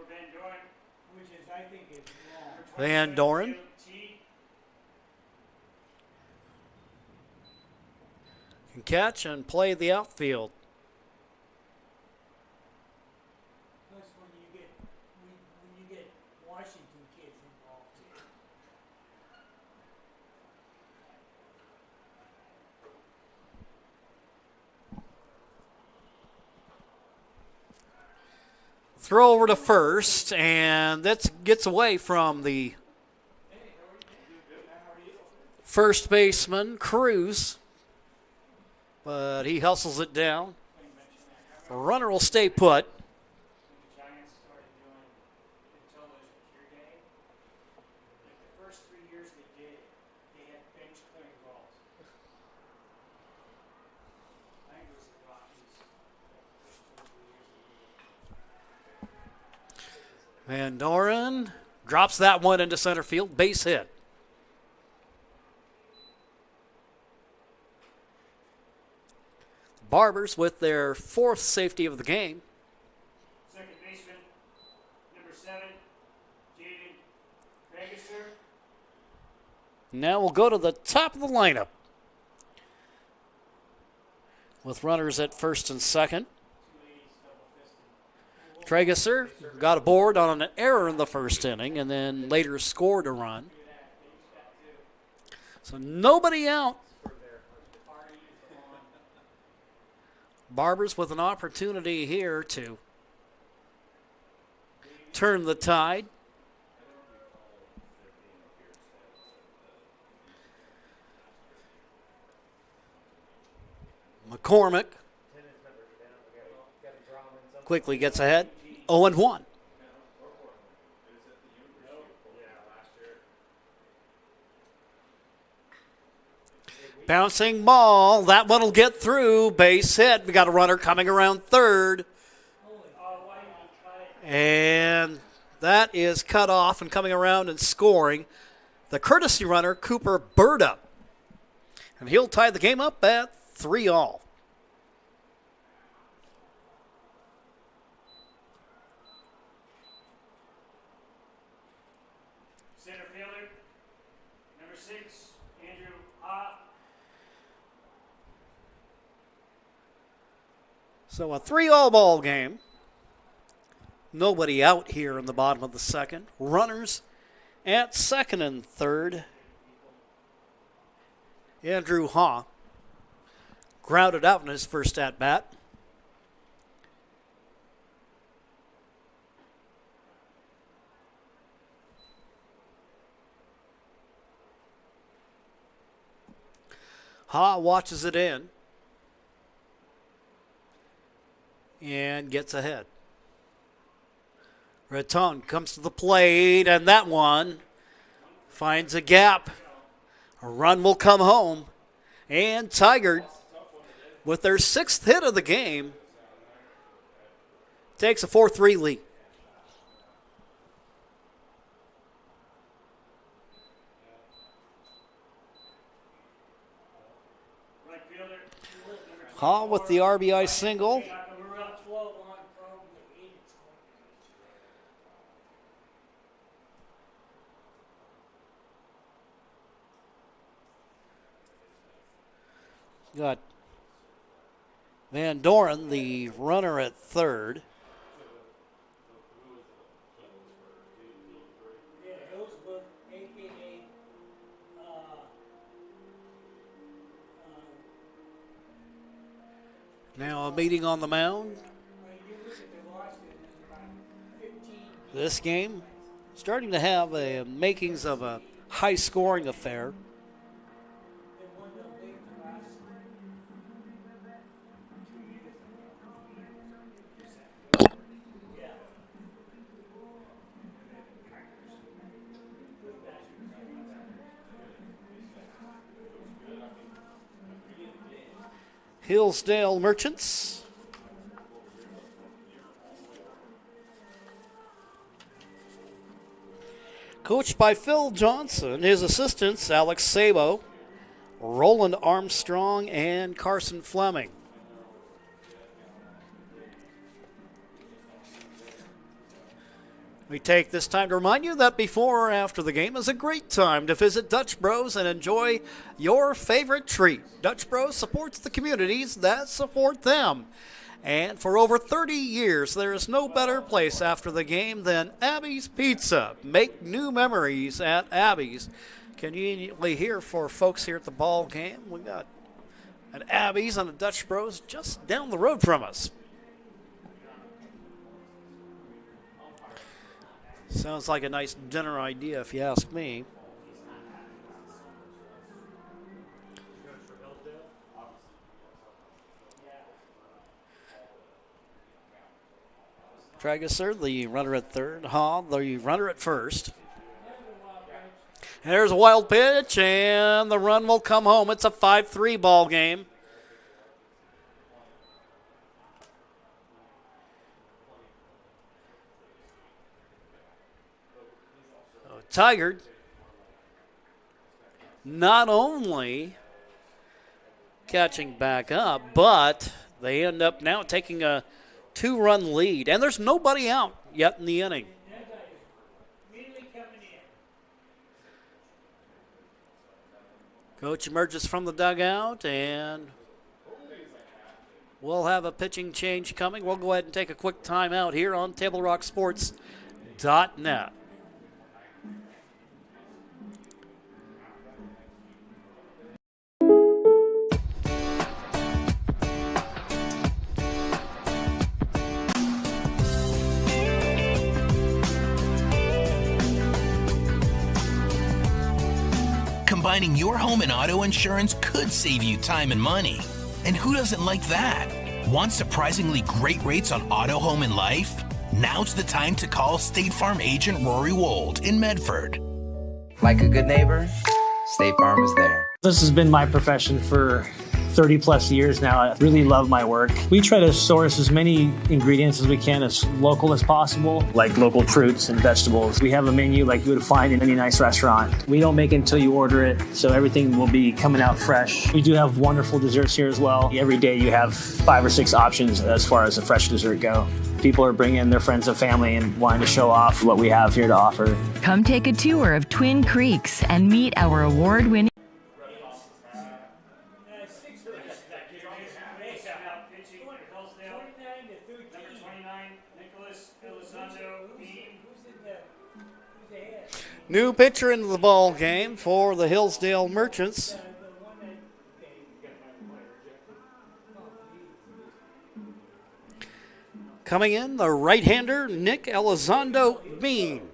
Van Doren. Can catch and play the outfield. Throw over to first, and that gets away from the first baseman, Cruz, but he hustles it down. The runner will stay put. Van Doren drops that one into center field, base hit. Barbers with their fourth safety of the game. Second baseman, number 7, Jaden Register. Now we'll go to the top of the lineup with runners at first and second. Traeger got aboard on an error in the first inning and then later scored a run. So nobody out. Barbers with an opportunity here to turn the tide. McCormick quickly gets ahead, 0-1. Bouncing ball, that one will get through, base hit. We got a runner coming around third. And that is cut off and coming around and scoring. The courtesy runner, Cooper Burda. And he'll tie the game up at 3-all. So a 3-all ball game. Nobody out here in the bottom of the second. Runners at second and third. Andrew Haw grounded out in his first at-bat. Haw watches it in and gets ahead. Raton comes to the plate, and that one finds a gap. A run will come home. And Tigard, with their 6th hit of the game, takes a 4-3 lead. Hall with the RBI single. Got Van Doren, the runner at third. Now a meeting on the mound. This game starting to have a makings of a high-scoring affair. Hillsdale Merchants. Coached by Phil Johnson, his assistants Alex Sabo, Roland Armstrong and Carson Fleming. We take this time to remind you that before or after the game is a great time to visit Dutch Bros and enjoy your favorite treat. Dutch Bros supports the communities that support them. And for over 30 years, there is no better place after the game than Abby's Pizza. Make new memories at Abby's. Conveniently here for folks here at the ball game. We got an Abby's and a Dutch Bros just down the road from us. Sounds like a nice dinner idea if you ask me. Tragesser, the runner at third. Hall, the runner at first. And there's a wild pitch, and the run will come home. It's a 5-3 ball game. Tigard not only catching back up, but they end up now taking a 2-run lead. And there's nobody out yet in the inning. Coach emerges from the dugout, and we'll have a pitching change coming. We'll go ahead and take a quick timeout here on TableRockSports.net. Combining your home and auto insurance could save you time and money. And who doesn't like that? Want surprisingly great rates on auto, home, and life? Now's the time to call State Farm agent Rory Wold in Medford. Like a good neighbor, State Farm is there. This has been my profession for 30 plus years now. I really love my work. We try to source as many ingredients as we can, as local as possible, like local fruits and vegetables. We have a menu like you would find in any nice restaurant. We don't make it until you order it, so everything will be coming out fresh. We do have wonderful desserts here as well. Every day you have 5 or 6 options as far as a fresh dessert go. People are bringing their friends and family and wanting to show off what we have here to offer. Come take a tour of Twin Creeks and meet our award-winning New pitcher into the ball game for the Hillsdale Merchants. Coming in, the right-hander, Nick Elizondo Bean.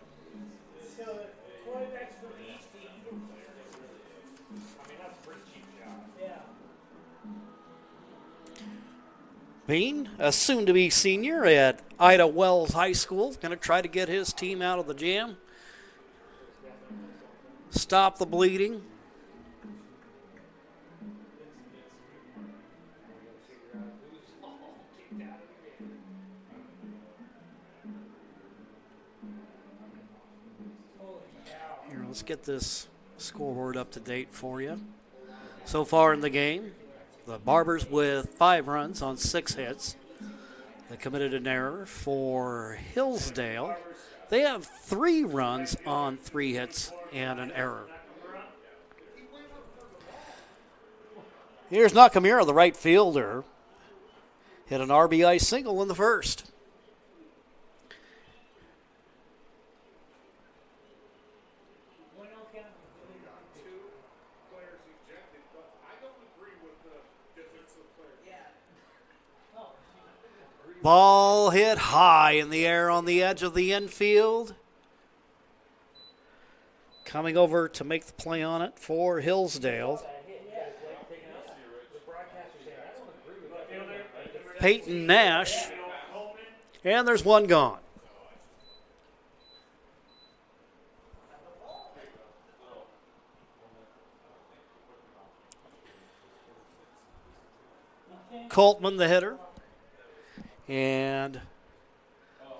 Bean, a soon-to-be senior at Ida Wells High School, going to try to get his team out of the jam. Stop the bleeding. Here, let's get this scoreboard up to date for you. So far in the game, the Barbers with 5 runs on 6 hits. They committed an error for Hillsdale. They have 3 runs on 3 hits and an error. Here's Nakamura, the right fielder. Hit an RBI single in the first. Ball hit high in the air on the edge of the infield. Coming over to make the play on it for Hillsdale. Peyton Nash. And there's one gone. Coltman, the hitter. And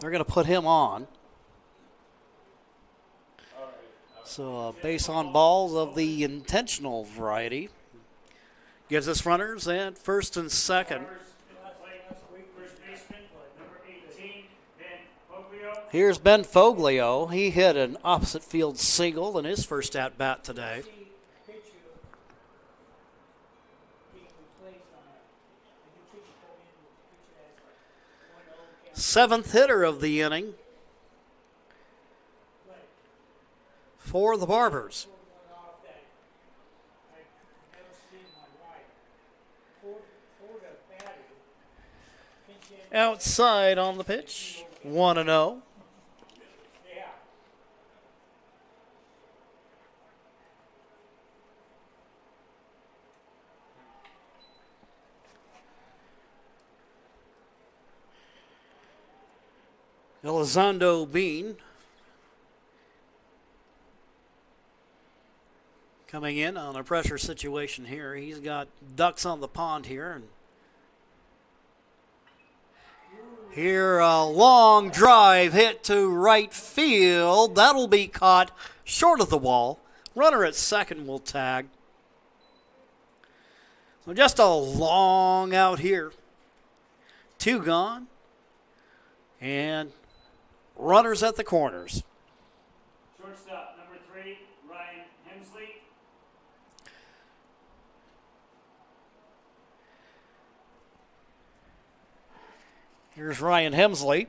they're going to put him on. So base on balls of the intentional variety. Gives us runners at first and second. Here's Ben Foglio. He hit an opposite field single in his first at-bat today. Seventh hitter of the inning for the Barbers. Outside on the pitch, 1-0. Elizondo Bean coming in on a pressure situation here. He's got ducks on the pond here. And here, a long drive hit to right field. That'll be caught short of the wall. Runner at second will tag. So just a long out here. 2 gone. And runners at the corners. Shortstop, number 3, Ryan Hemsley. Here's Ryan Hemsley.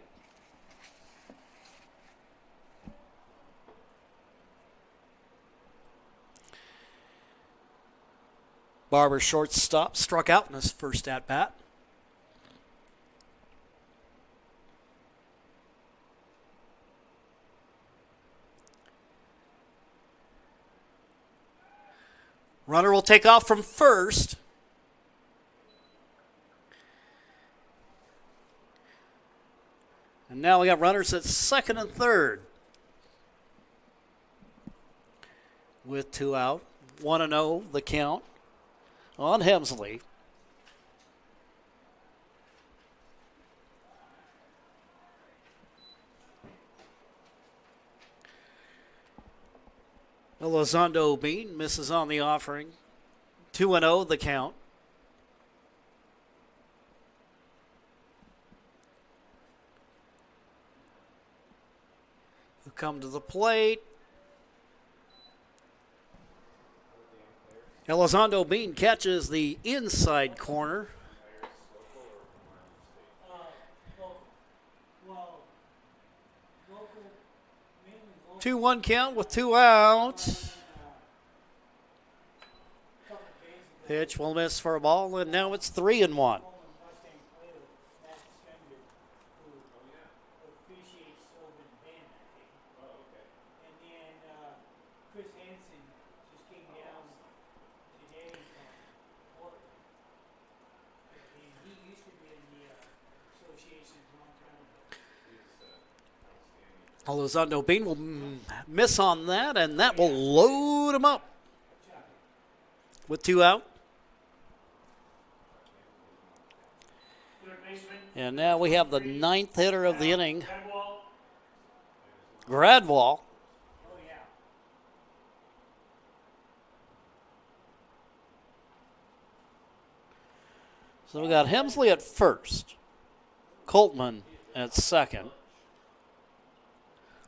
Barber shortstop struck out in his first at-bat. Runner will take off from first. And now we got runners at second and third. With 2 out. 1-0 the count on Hemsley. Elizondo Bean misses on the offering. 2-0 the count. Who come to the plate. Elizondo Bean catches the inside corner. 2-1 count with 2 outs. Pitch will miss for a ball, and now it's 3-1. Elizondo Bean will miss on that, and that will load him up with 2 out. And now we have the 9th hitter of the inning, Gradwall. So we got Hemsley at first, Coltman at second,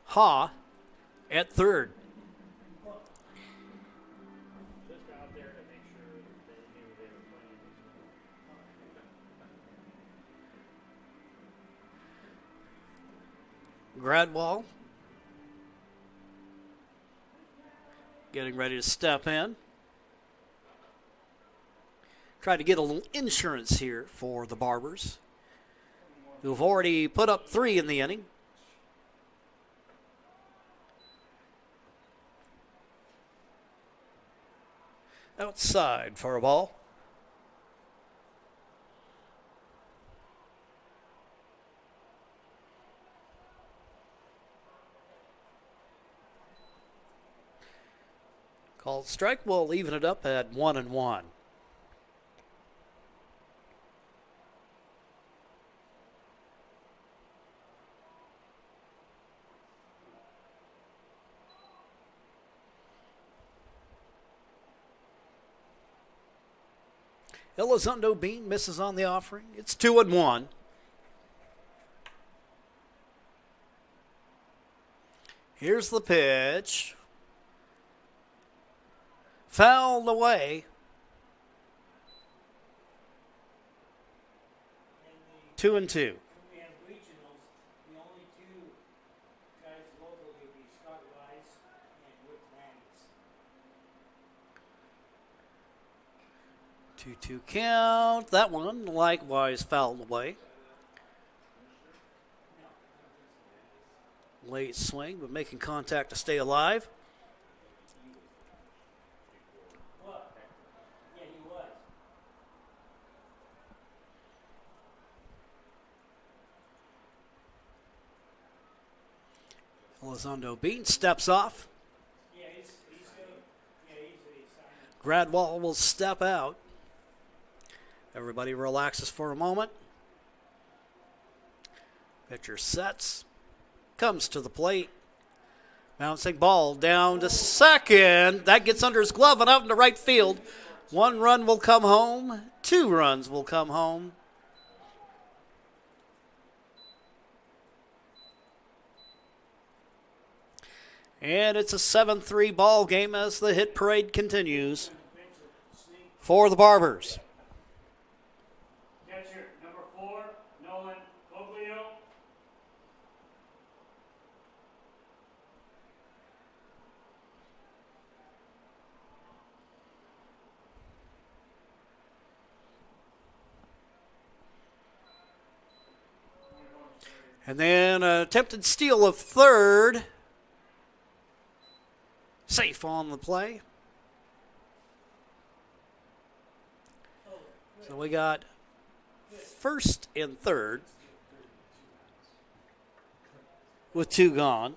Ha at third. Gradwall getting ready to step in. Try to get a little insurance here for the Barbers, who've already put up 3 in the inning. Outside for a ball. Called strike will even it up at 1-1. Elizondo Bean misses on the offering. It's 2-1. Here's the pitch. Fouled away. 2-2. 2-2 count. That one likewise fouled away. Late swing, but making contact to stay alive. Elizondo Bean steps off. Gradwall will step out. Everybody relaxes for a moment. Pitcher sets. Comes to the plate. Bouncing ball down to second. That gets under his glove and out into right field. 1 run will come home. 2 runs will come home. And it's a 7-3 ball game as the hit parade continues for the Barbers. Catcher number 4, Nolan Foglio. And then an attempted steal of third. Safe on the play. So we got first and third with 2 gone.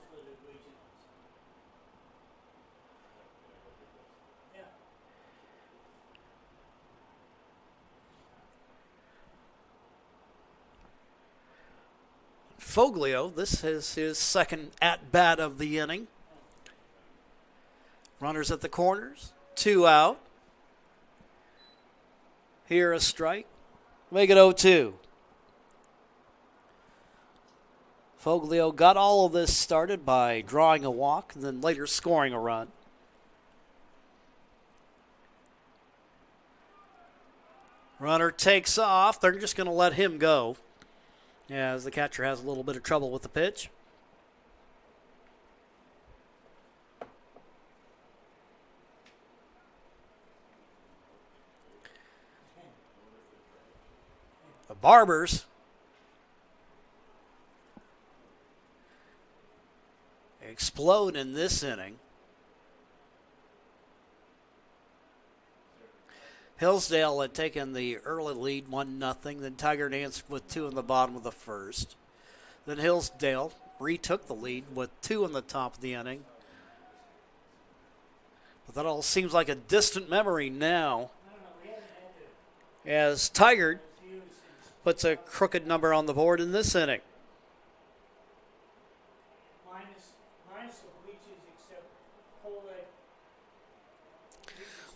Foglio, this is his second at-bat of the inning. Runners at the corners, 2 out. Here a strike. Make it 0-2. Foglio got all of this started by drawing a walk and then later scoring a run. Runner takes off. They're just going to let him go as the catcher has a little bit of trouble with the pitch. The Barbers explode in this inning. Hillsdale had taken the early lead 1-0. Then Tigard answered with 2 in the bottom of the first. Then Hillsdale retook the lead with 2 in the top of the inning. But that all seems like a distant memory now, as Tigard puts a crooked number on the board in this inning.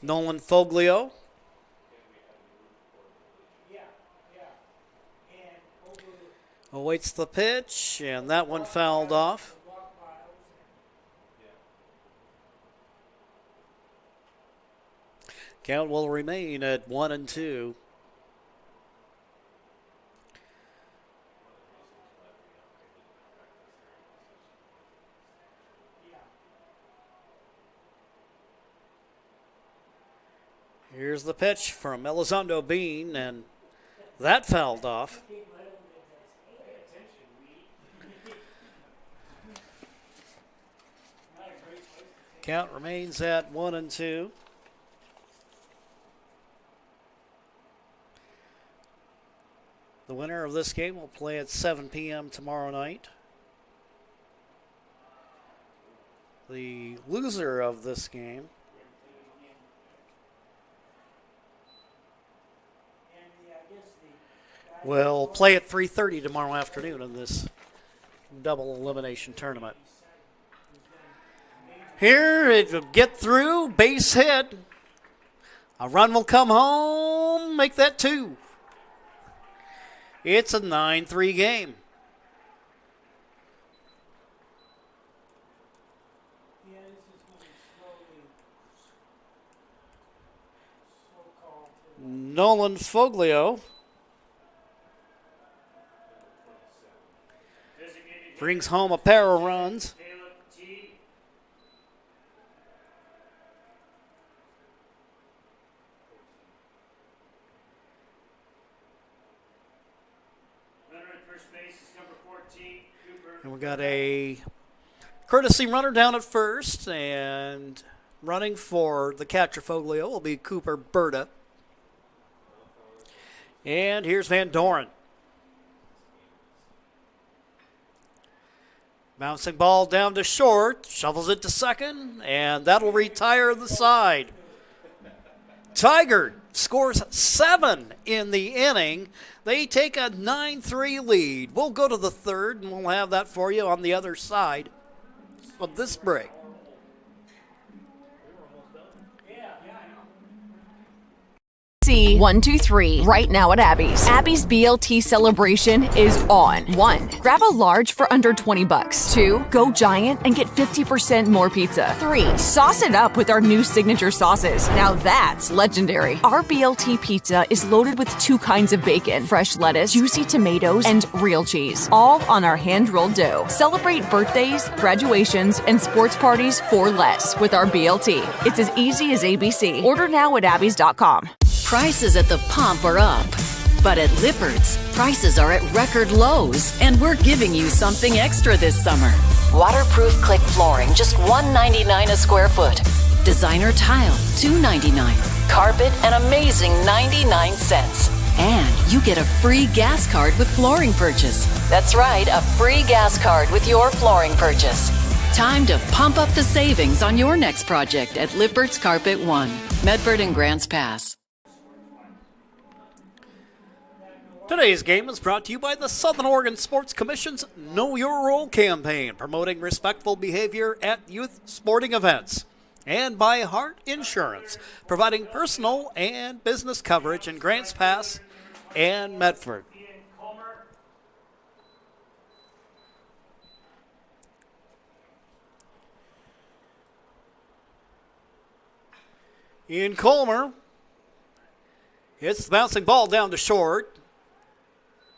Nolan Foglio awaits the pitch, and that one fouled off. Count will remain at 1-2. Here's the pitch from Elizondo Bean, and that fouled off. Count remains at 1-2. The winner of this game will play at 7 p.m. tomorrow night. The loser of this game will play at 3:30 tomorrow afternoon in this double elimination tournament. Here it will get through, base hit. A run will come home, make that 2. It's a 9-3 game. Nolan Foglio brings home a pair of runs. And we got a courtesy runner down at first, and running for the catcher Foglio will be Cooper Berta. And here's Van Doren. Bouncing ball down to short, shovels it to second, and that'll retire the side. Tigard scores 7 in the inning. They take a 9-3 lead. We'll go to the third, and we'll have that for you on the other side of this break. C123 right now at Abby's. Abby's BLT celebration is on. 1. Grab a large for under $20. 2. Go giant and get 50% more pizza. 3. Sauce it up with our new signature sauces. Now that's legendary. Our BLT pizza is loaded with 2 kinds of bacon, fresh lettuce, juicy tomatoes, and real cheese, all on our hand-rolled dough. Celebrate birthdays, graduations, and sports parties for less with our BLT. It's as easy as ABC. Order now at abbys.com. Prices at the pump are up. But at Lippert's, prices are at record lows, and we're giving you something extra this summer. Waterproof click flooring, just $1.99 a square foot. Designer tile, $2.99. Carpet, an amazing 99 cents. And you get a free gas card with flooring purchase. That's right, a free gas card with your flooring purchase. Time to pump up the savings on your next project at Lippert's Carpet One, Medford and Grants Pass. Today's game is brought to you by the Southern Oregon Sports Commission's Know Your Role campaign, promoting respectful behavior at youth sporting events, and by Hart Insurance, providing personal and business coverage in Grants Pass and Medford. Ian Colmer hits the bouncing ball down to short.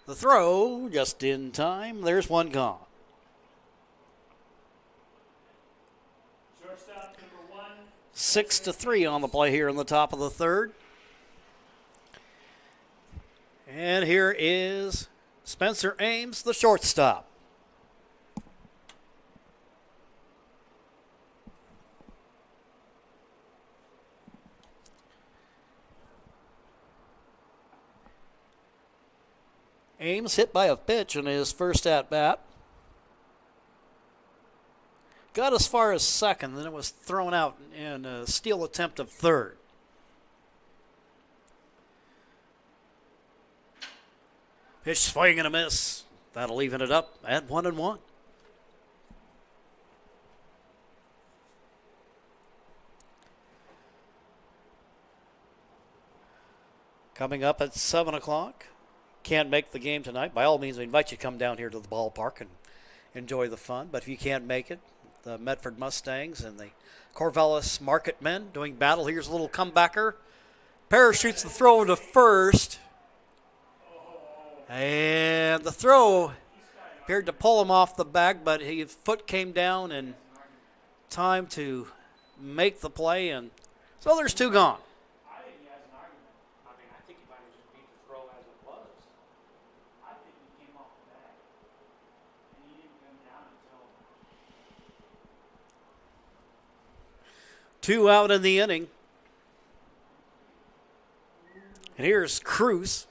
The throw just in time. There's one gone. 6-3 on the play here in the top of the third. And here is Spencer Ames, the shortstop. Ames hit by a pitch in his first at-bat. Got as far as second, then it was thrown out in a steal attempt of third. Pitch swing and a miss. That'll even it up at 1-1. Coming up at 7 o'clock. Can't make the game tonight, by all means, I invite you to come down here to the ballpark and enjoy the fun. But if you can't make it, the Medford Mustangs and the Corvallis Market Men doing battle. Here's a little comebacker. Parachutes the throw to first. And the throw appeared to pull him off the bag, but his foot came down in time to make the play. And so there's 2 gone. Two out in the inning. And here's Cruz.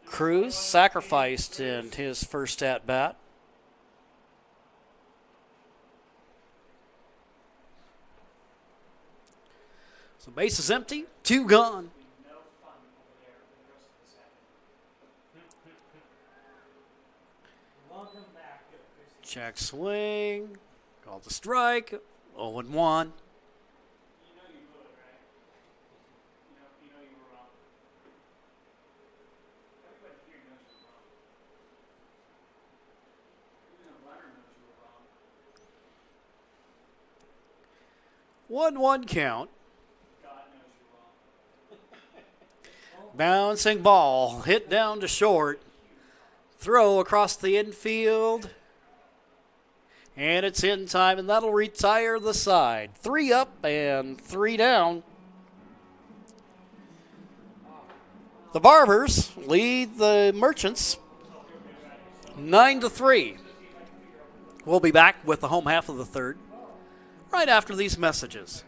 Cruz sacrificed in his first at-bat. So base is empty, 2 gone. Check swing, called the strike, 0-1. One count. Bouncing ball hit down to short. Throw across the infield. And it's in time, and that'll retire the side. 3 up and 3 down. The Barbers lead the Merchants 9-3. We'll be back with the home half of the third right after these messages.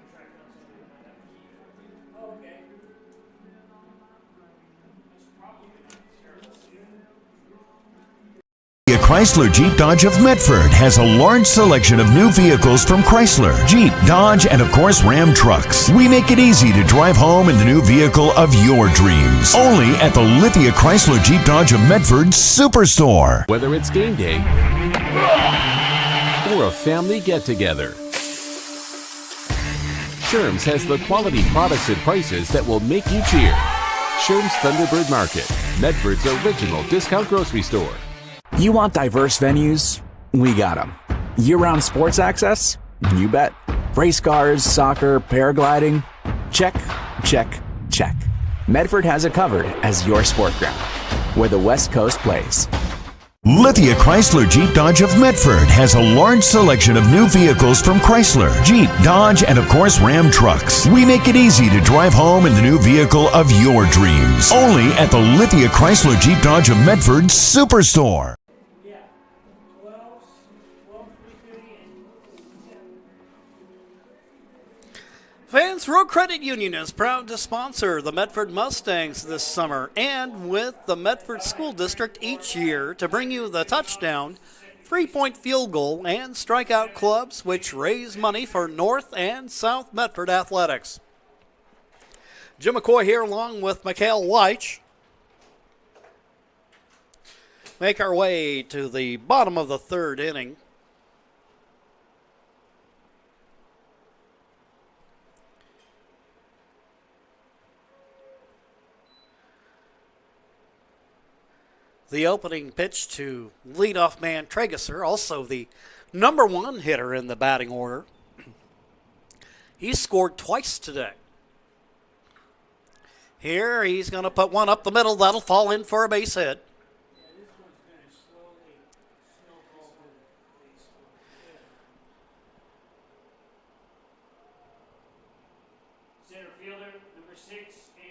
Chrysler Jeep Dodge of Medford has a large selection of new vehicles from Chrysler, Jeep, Dodge, and of course Ram trucks. We make it easy to drive home in the new vehicle of your dreams. Only at the Lithia Chrysler Jeep Dodge of Medford Superstore. Whether it's game day or a family get-together, Sherm's has the quality products and prices that will make you cheer. Sherm's Thunderbird Market, Medford's original discount grocery store. You want diverse venues? We got them. Year-round sports access? You bet. Race cars, soccer, paragliding? Check, check, check. Medford has it covered as your sport ground, where the West Coast plays. Lithia Chrysler Jeep Dodge of Medford has a large selection of new vehicles from Chrysler, Jeep, Dodge, and of course Ram trucks. We make it easy to drive home in the new vehicle of your dreams. Only at the Lithia Chrysler Jeep Dodge of Medford Superstore. Fans, Road Credit Union is proud to sponsor the Medford Mustangs this summer and with the Medford School District each year to bring you the touchdown, 3-point field goal, and strikeout clubs which raise money for North and South Medford athletics. Jim McCoy here along with Mikhail Weich. Make our way to the bottom of the third inning. The opening pitch to leadoff man Trageser, also the number 1 hitter in the batting order. He scored twice today. Here he's going to put one up the middle. That'll fall in for a base hit. Center fielder, number 6,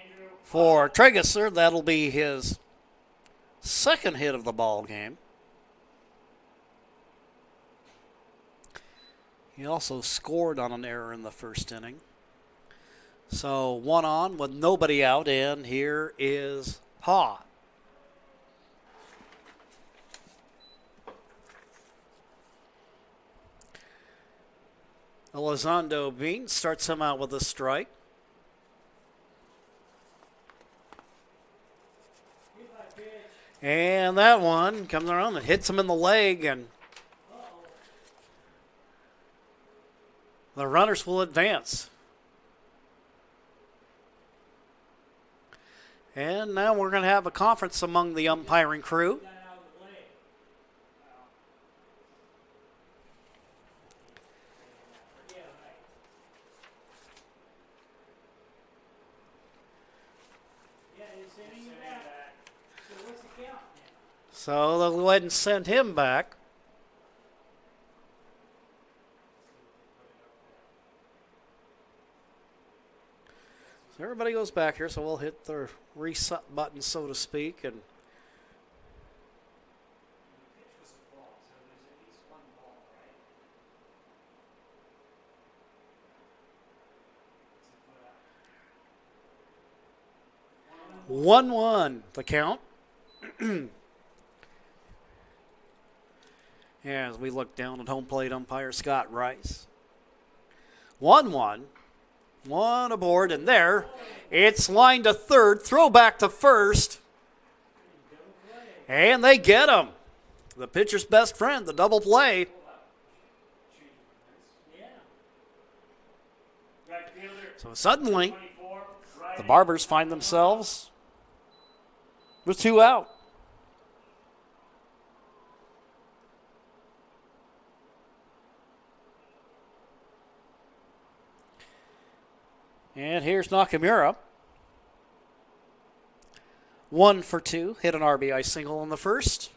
Andrew. For Trageser, that'll be his second hit of the ball game. He also scored on an error in the first inning. So 1 on with nobody out, and here is Ha. Elizondo Bean starts him out with a strike. And that one comes around and hits him in the leg, and the runners will advance. And now we're going to have a conference among the umpiring crew. So they'll go ahead and send him back. So everybody goes back here, so we'll hit the reset button, so to speak. And one, the count. As we look down at home plate umpire Scott Rice. 1-1. One aboard, and there it's lined to third, throw back to first. And they get him. The pitcher's best friend, the double play. So suddenly, the Barbers find themselves with 2 out. And here's Nakamura. 1 for 2, hit an RBI single in the first,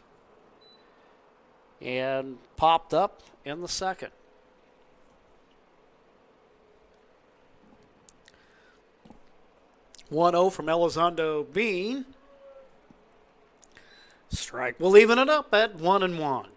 and popped up in the second. "1-0 from Elizondo Bean. Strike will even it up at 1-1.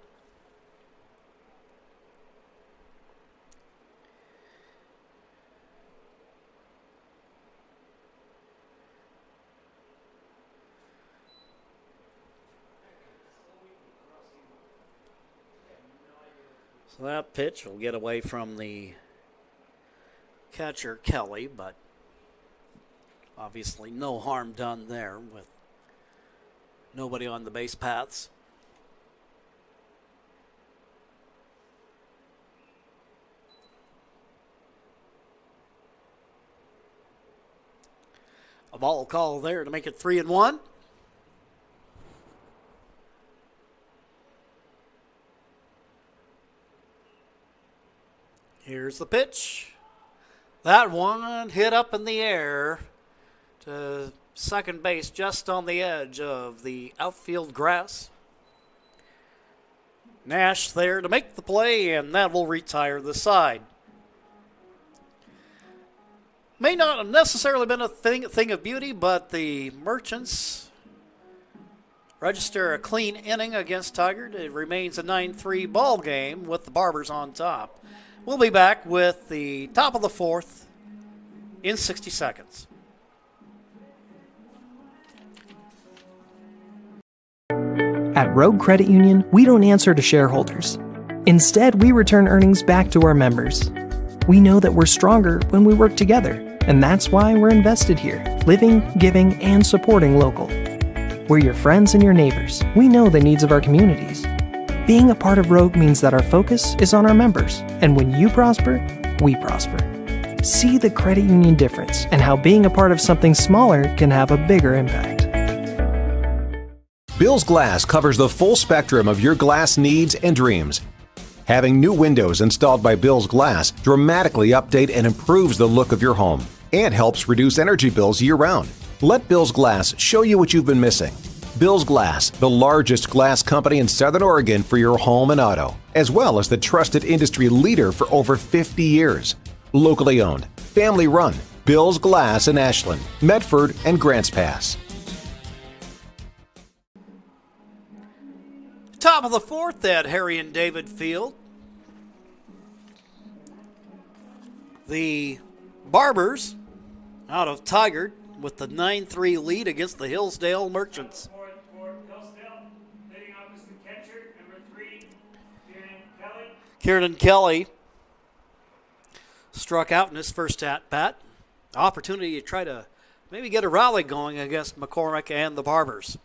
So that pitch will get away from the catcher, Kelly, but obviously no harm done there with nobody on the base paths. A ball call there to make it 3-1. Here's the pitch. That one hit up in the air to second base, just on the edge of the outfield grass. Nash there to make the play, and that will retire the side. May not have necessarily been a thing of beauty, but the Merchants register a clean inning against Tigard. It remains a 9-3 ball game with the Barbers on top. We'll be back with the top of the fourth in 60 seconds. At Rogue Credit Union, we don't answer to shareholders. Instead, we return earnings back to our members. We know that we're stronger when we work together, and that's why we're invested here, living, giving, and supporting local. We're your friends and your neighbors. We know the needs of our communities. Being a part of Rogue means that our focus is on our members, and when you prosper, we prosper. See the credit union difference and how being a part of something smaller can have a bigger impact. Bill's Glass covers the full spectrum of your glass needs and dreams. Having new windows installed by Bill's Glass dramatically update and improves the look of your home and helps reduce energy bills year-round. Let Bill's Glass show you what you've been missing. Bill's Glass, the largest glass company in Southern Oregon for your home and auto, as well as the trusted industry leader for over 50 years. Locally owned, family run, Bill's Glass in Ashland, Medford, and Grants Pass. Top of the fourth at Harry and David Field. The Barbers out of Tigard with the 9-3 lead against the Hillsdale Merchants. Kieran Kelly struck out in his first at-bat. Opportunity to try to maybe get a rally going against McCormick and the Barbers.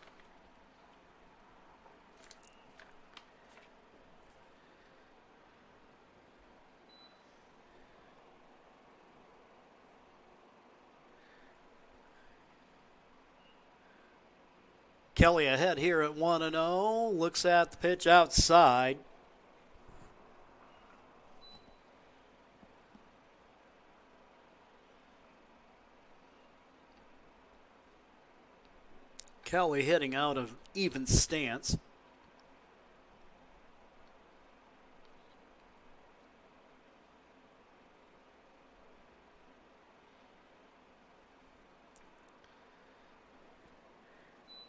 Kelly ahead here at 1-0. Looks at the pitch outside. Kelly hitting out of even stance.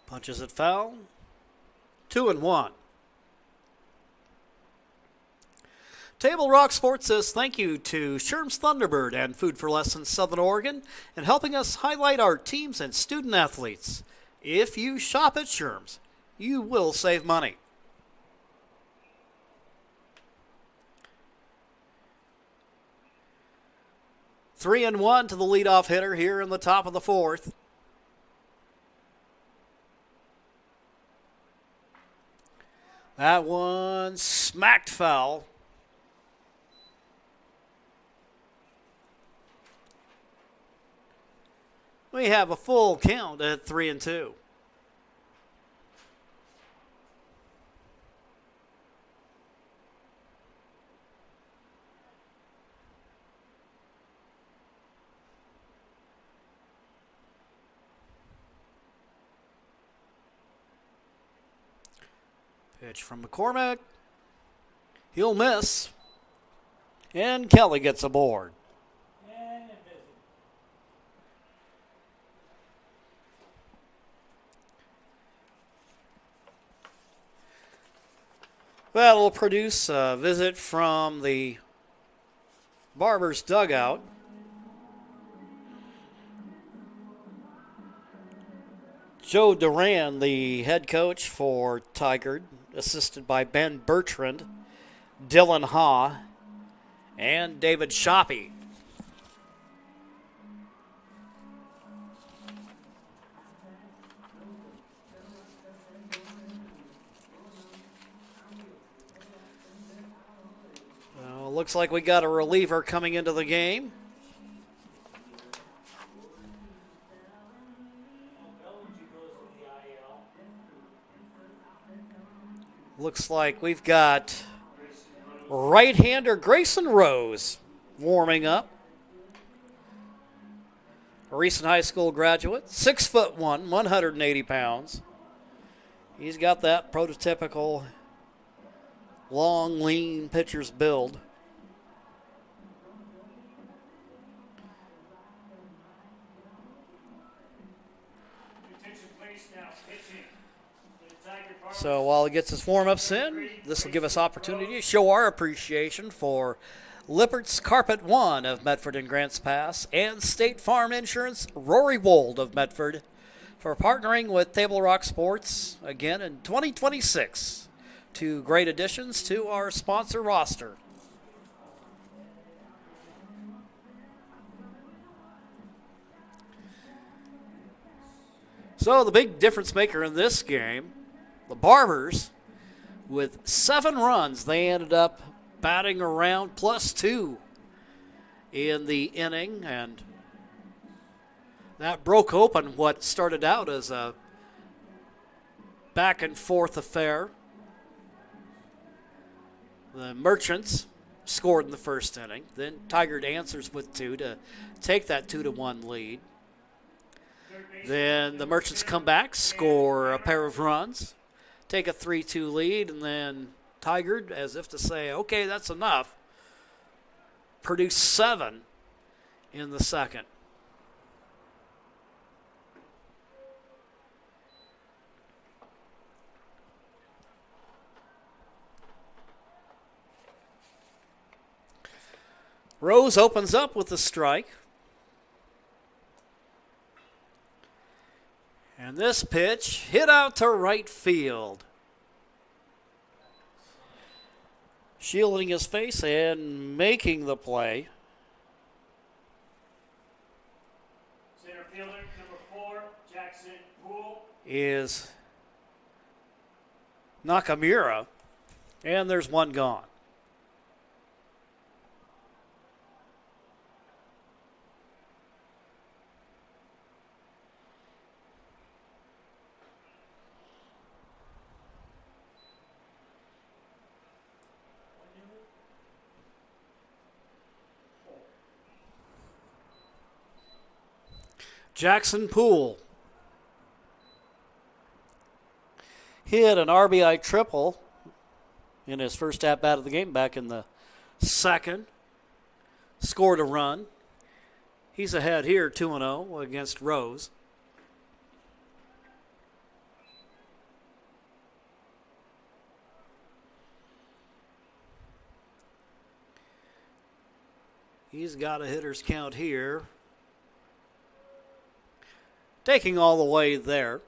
Punches it foul. 2-1. Table Rock Sports says thank you to Sherm's Thunderbird and Food for Less in Southern Oregon and helping us highlight our teams and student athletes. If you shop at Sherm's, you will save money. Three and one to the leadoff hitter here in the top of the fourth. That one smacked foul. We have a full count at 3-2. Pitch from McCormick. He'll miss. And Kelly gets aboard. That'll produce a visit from the Barbers dugout. Joe Duran, the head coach for Tigard, assisted by Ben Bertrand, Dylan Ha, and David Shoppy. Looks like we got a reliever coming into the game. Looks like we've got right-hander Grayson Rose warming up. A recent high school graduate, 6'1", 180 pounds. He's got that prototypical long, lean pitcher's build. So while he gets his warm-ups in, this will give us opportunity to show our appreciation for Lippert's Carpet One of Medford and Grants Pass and State Farm Insurance Rory Wold of Medford for partnering with Table Rock Sports again in 2026. Two great additions to our sponsor roster. So the big difference maker in this game, the Barbers, with 7 runs, they ended up batting around +2 in the inning, and that broke open what started out as a back and forth affair. The Merchants scored in the first inning. Then Tigard answers with 2 to take that 2-1 lead. Then the Merchants come back, score a pair of runs, take a 3-2 lead, and then Tigard, as if to say, okay, that's enough, produced 7 in the second. Rose opens up with a strike. And this pitch hit out to right field. Shielding his face and making the play. Center fielder, number 4, Jackson Poole. Is Nakamura. And there's one gone. Jackson Poole hit an RBI triple in his first at-bat of the game back in the second. Scored a run. He's ahead here 2-0 against Rose. He's got a hitter's count here. Taking all the way there.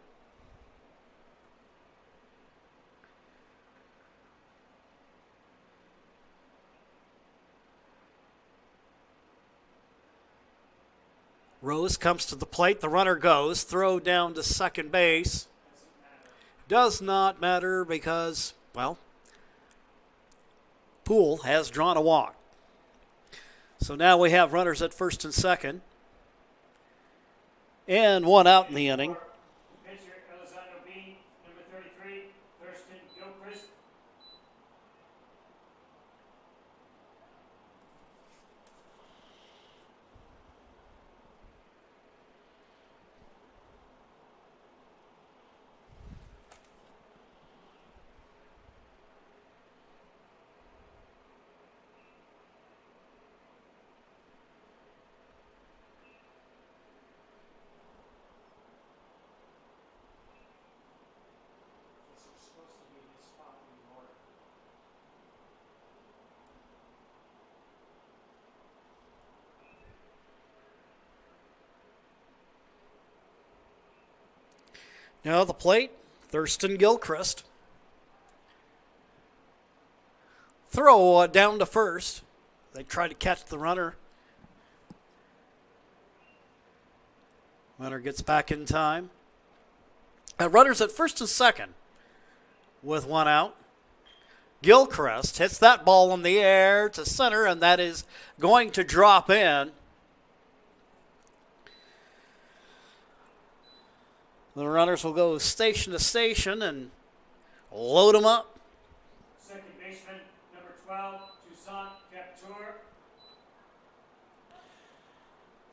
Rose comes to the plate. The runner goes. Throw down to second base. Does not matter because, well, Poole has drawn a walk. So now we have runners at first and second. And one out in the inning. Pitcher, Elizondo B, number 33, Thurston Gilchrist. Now the plate, Thurston Gilchrist. Throw down to first. They try to catch the runner. Runner gets back in time. Runners at first and second with one out. Gilchrist hits that ball in the air to center, and that is going to drop in. The runners will go station to station and load them up. Second baseman, number 12, Toussaint Captur.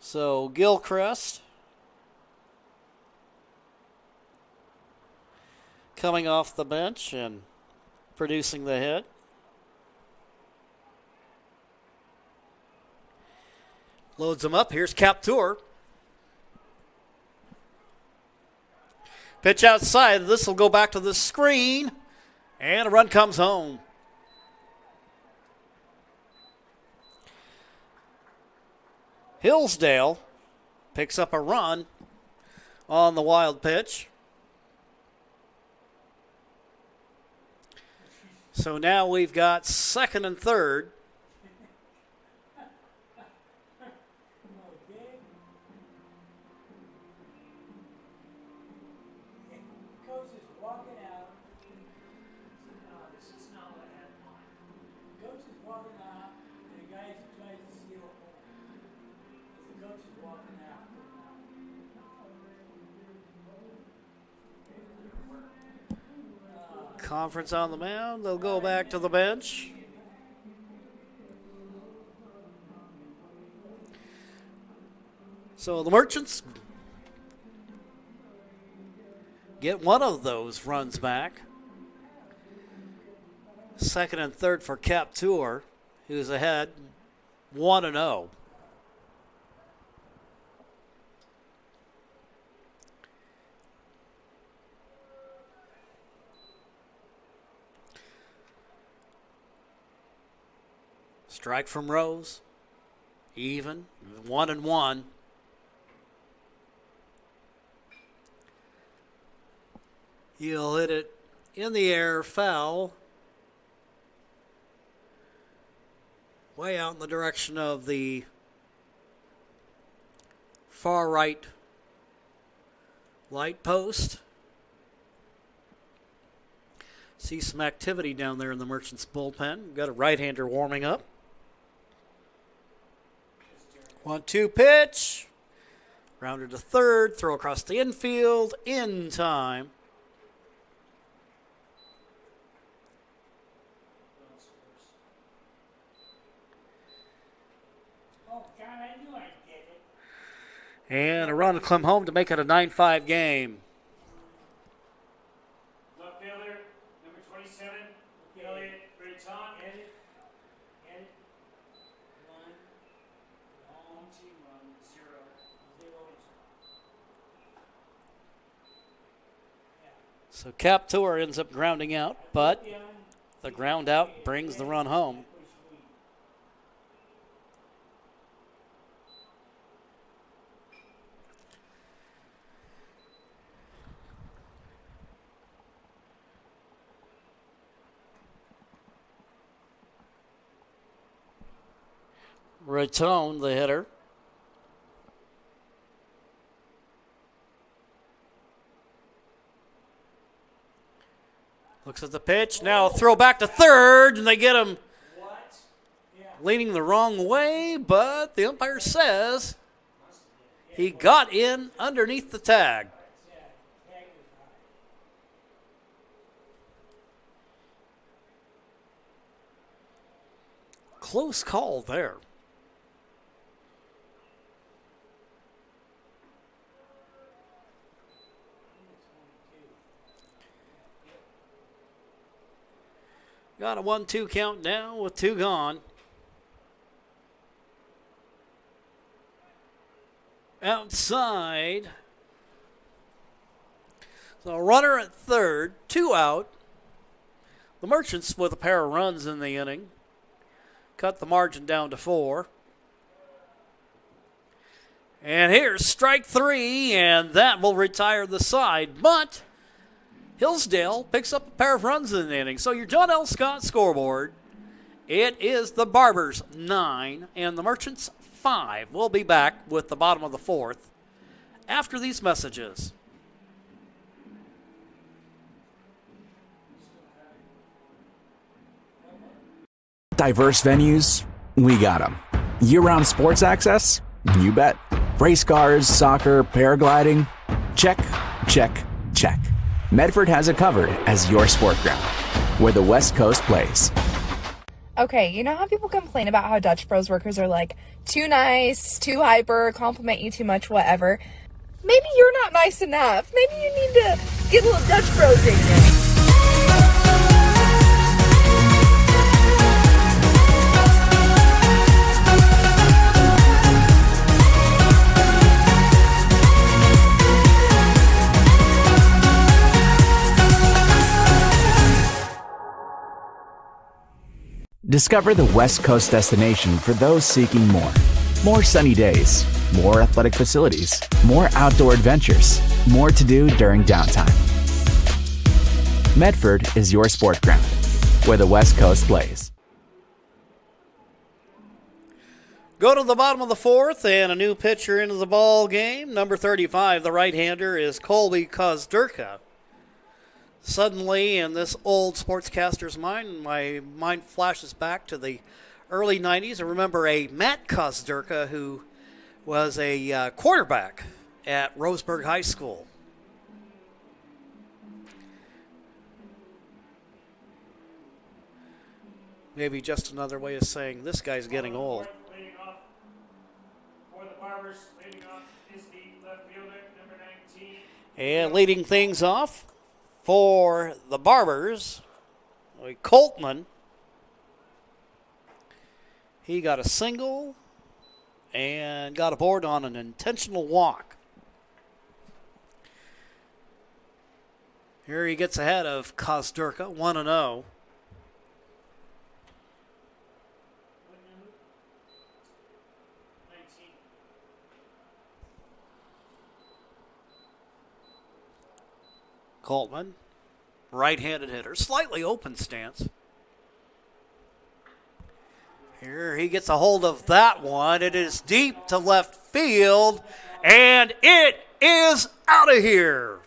So Gilchrist coming off the bench and producing the hit. Loads them up. Here's Captur. Pitch outside. This will go back to the screen. And a run comes home. Hillsdale picks up a run on the wild pitch. So now we've got second and third. Conference on the mound. They'll go back to the bench. So the Merchants get one of those runs back. Second and third for Captur, who's ahead 1-0. Strike from Rose. Even. 1-1. He'll hit it in the air, foul. Way out in the direction of the far right light post. See some activity down there in the Merchants bullpen. Got a right-hander warming up. 1-2 pitch. Rounded to third. Throw across the infield. In time. And a run to come home to make it a 9-5 game. Left fielder, number 27, Elliot Breton. So Captur ends up grounding out, but the ground out brings the run home. Breton, the hitter. Looks at the pitch. Now throw back to third, and they get him leaning the wrong way, but the umpire says He got in underneath the tag. Close call there. Got a 1-2 count now with 2 gone. Outside. So runner at third, 2 out. The Merchants with a pair of runs in the inning. Cut the margin down to 4. And here's strike 3, and that will retire the side. But Hillsdale picks up a pair of runs in the inning. So your John L. Scott scoreboard, it is the Barbers 9 and the Merchants 5. We'll be back with the bottom of the 4th after these messages. Diverse venues, we got them. Year-round sports access? You bet. Race cars, soccer, paragliding? Check, check, check. Medford has it covered as your sport ground, where the West Coast plays. Okay, you know how people complain about how Dutch Bros workers are like too nice, too hyper, compliment you too much, whatever? Maybe you're not nice enough. Maybe you need to get a little Dutch Bros in you. Discover the West Coast destination for those seeking more. More sunny days, more athletic facilities, more outdoor adventures, more to do during downtime. Medford is your sport ground, where the West Coast plays. Go to the bottom of the 4th, and a new pitcher into the ball game. Number 35, the right-hander, is Colby Kozdurka. Suddenly, in this old sportscaster's mind, my mind flashes back to the early 90s. I remember a Matt Kozdurka who was a quarterback at Roseburg High School. Maybe just another way of saying this guy's getting old. Leading off for the Barbers, leading off is the left fielder, number 19. And leading things off for the Barbers, Coltman. He got a single and got aboard on an intentional walk. Here he gets ahead of Kozdurka, 1-0. Coltman, right-handed hitter, slightly open stance. Here he gets a hold of that one. It is deep to left field, and it is out of here.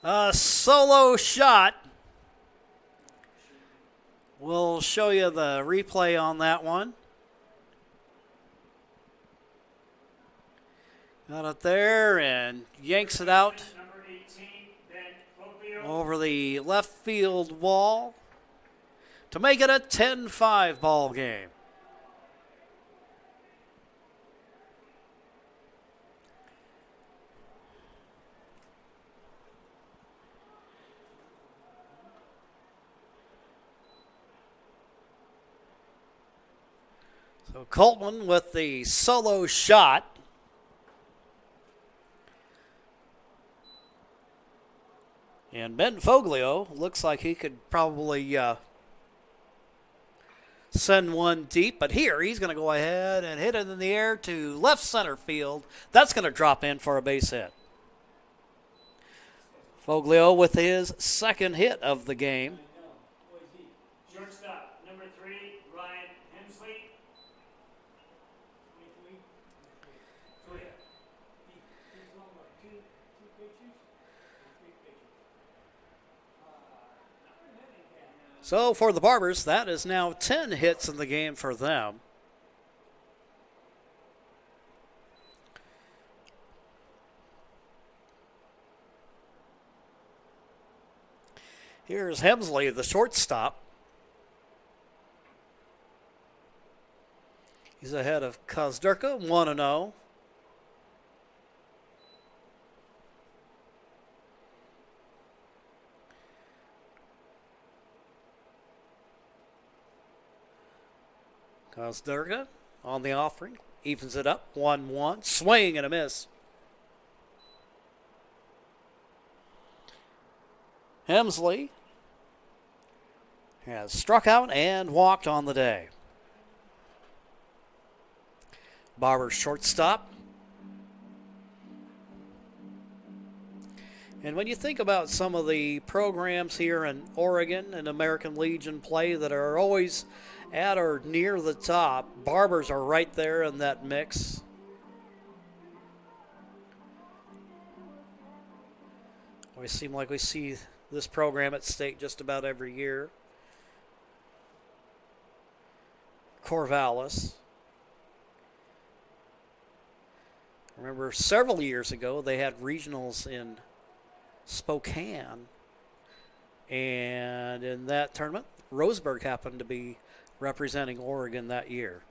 A solo shot. We'll show you the replay on that one. Got it there and yanks it out over the left field wall to make it a 10-5 ball game. So Coltman with the solo shot. And Ben Foglio looks like he could probably send one deep. But here he's going to go ahead and hit it in the air to left center field. That's going to drop in for a base hit. Foglio with his second hit of the game. Shortstop, number 3, Ryan Hensley. So for the Barbers, that is now 10 hits in the game for them. Here's Hemsley, the shortstop. He's ahead of Kozdurka, 1-0. Kozdurka on the offering, evens it up, 1-1. Swing and a miss. Hemsley has struck out and walked on the day. Barber shortstop. And when you think about some of the programs here in Oregon and American Legion play that are always at or near the top, Barbers are right there in that mix. Always seem like we see this program at state just about every year. Corvallis. I remember several years ago they had regionals in Spokane, and in that tournament Roseburg happened to be representing Oregon that year.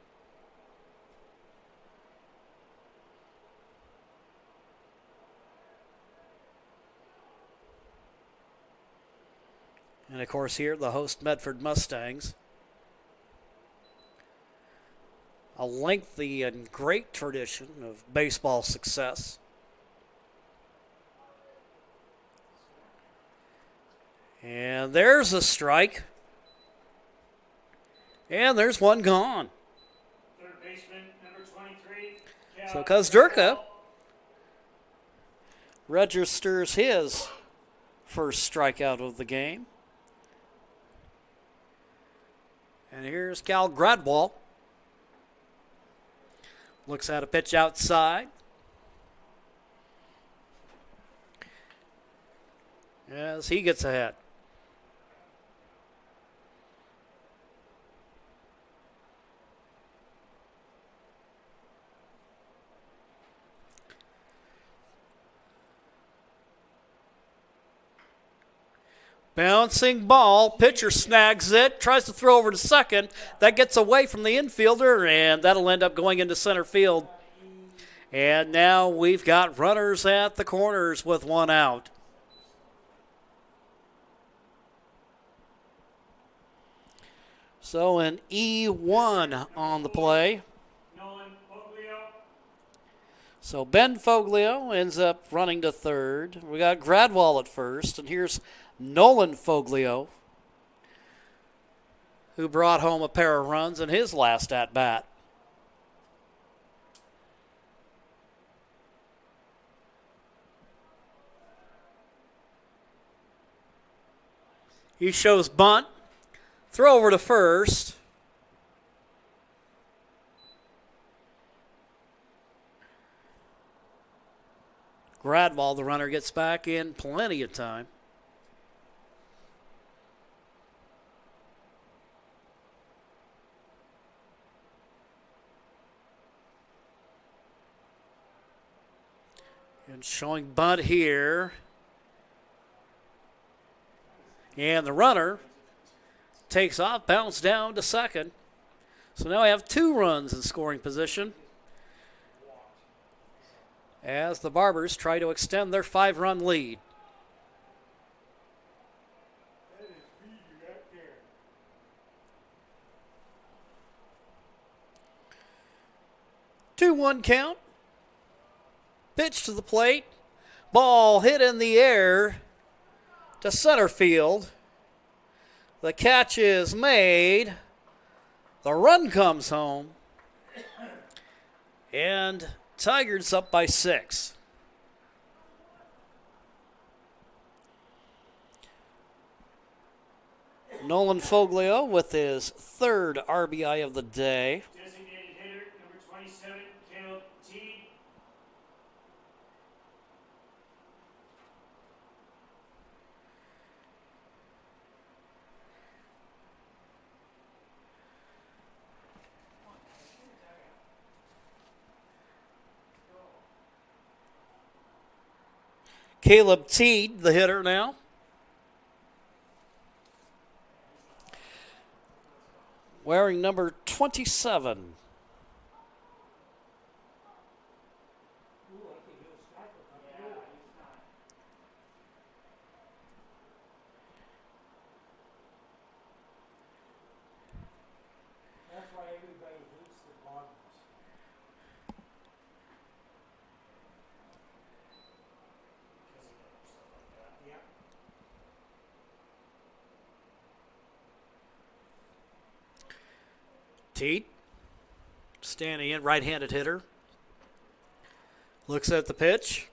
And of course here the host Medford Mustangs. A lengthy and great tradition of baseball success. And there's a strike. And there's one gone. Third baseman, number 23. So Kozdurka registers his first strikeout of the game. And here's Cal Gradwall. Looks at a pitch outside. As he gets ahead. Bouncing ball, pitcher snags it, tries to throw over to second. That gets away from the infielder, and that'll end up going into center field. And now we've got runners at the corners with one out. So an E1 on the play. So Ben Foglio ends up running to third. We got Gradwall at first, and here's Nolan Foglio, who brought home a pair of runs in his last at-bat. He shows bunt, throw over to first. Gradwall, the runner, gets back in plenty of time. And showing bunt here. And the runner takes off, bounced down to second. So now we have 2 runs in scoring position as the Barbers try to extend their 5-run lead. Two-one count. Pitch to the plate. Ball hit in the air to center field. The catch is made. The run comes home. And Tigard's up by 6. Nolan Foglio with his 3rd RBI of the day. Designated hitter, number 27, Caleb T. Caleb Teed, the hitter now. Wearing number 27. Teed, standing in, right-handed hitter. Looks at the pitch.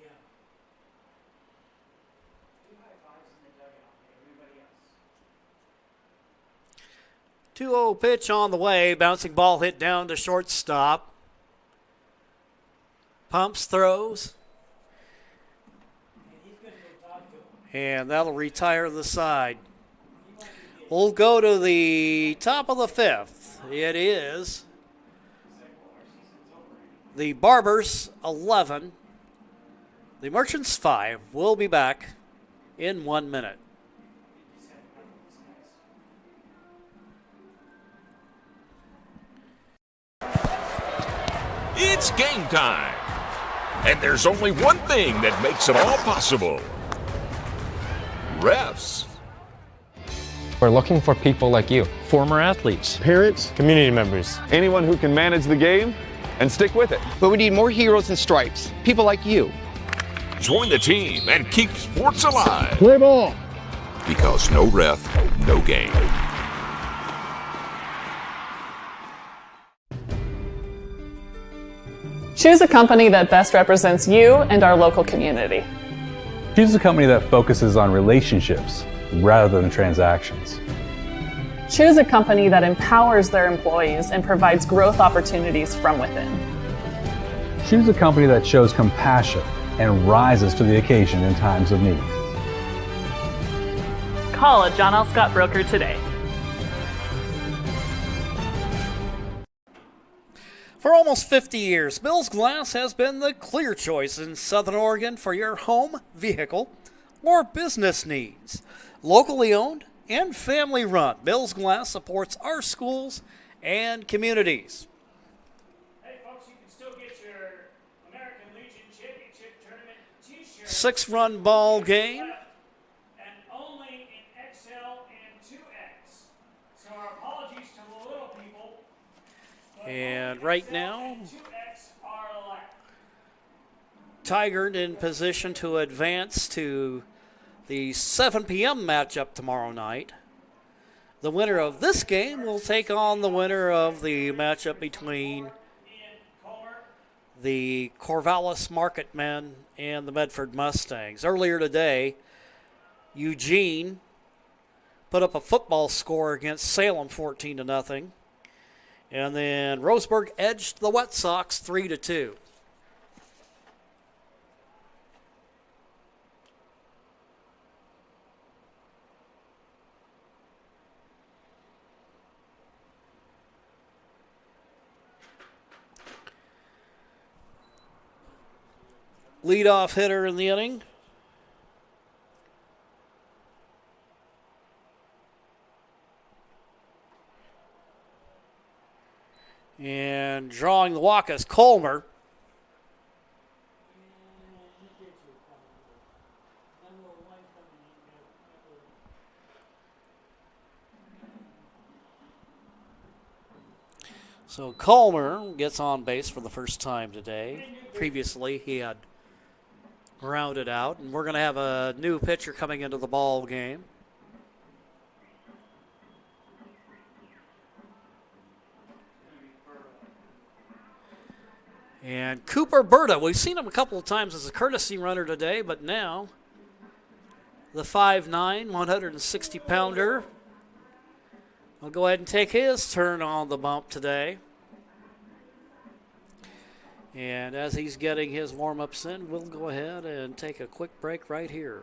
Yeah. 2-0 pitch on the way. Bouncing ball hit down to shortstop. Pumps, throws. And that'll retire the side. We'll go to the top of the fifth. It is the Barbers 11, the Merchants 5. We'll be back in 1 minute. It's game time. And there's only one thing that makes it all possible. Refs. We're looking for people like you. Former athletes, parents, community members, anyone who can manage the game and stick with it. But we need more heroes in stripes, people like you. Join the team and keep sports alive. Play ball. Because no ref, no game. Choose a company that best represents you and our local community. Choose a company that focuses on relationships rather than transactions. Choose a company that empowers their employees and provides growth opportunities from within. Choose a company that shows compassion and rises to the occasion in times of need. Call a John L. Scott broker today. For almost 50 years, Bill's Glass has been the clear choice in Southern Oregon for your home, vehicle, or business needs. Locally owned and family run, Bill's Glass supports our schools and communities. Hey folks, you can still get your American Legion Championship Tournament t-shirt. 6-run ball game. And only in XL and 2X. So our apologies to the little people. And right now, Tigard in position to advance to the 7 p.m. matchup tomorrow night. The winner of this game will take on the winner of the matchup between the Corvallis Marketmen and the Medford Mustangs. Earlier today, Eugene put up a football score against Salem 14-0. And then Roseburg edged the Wet Sox 3-2. Leadoff hitter in the inning. And drawing the walk is Colmer. So Colmer gets on base for the first time today. Previously, he had grounded out, and we're going to have a new pitcher coming into the ball game. And Cooper Berta, we've seen him a couple of times as a courtesy runner today, but now the 5'9", 160-pounder will go ahead and take his turn on the bump today. And as he's getting his warm-ups in, we'll go ahead and take a quick break right here.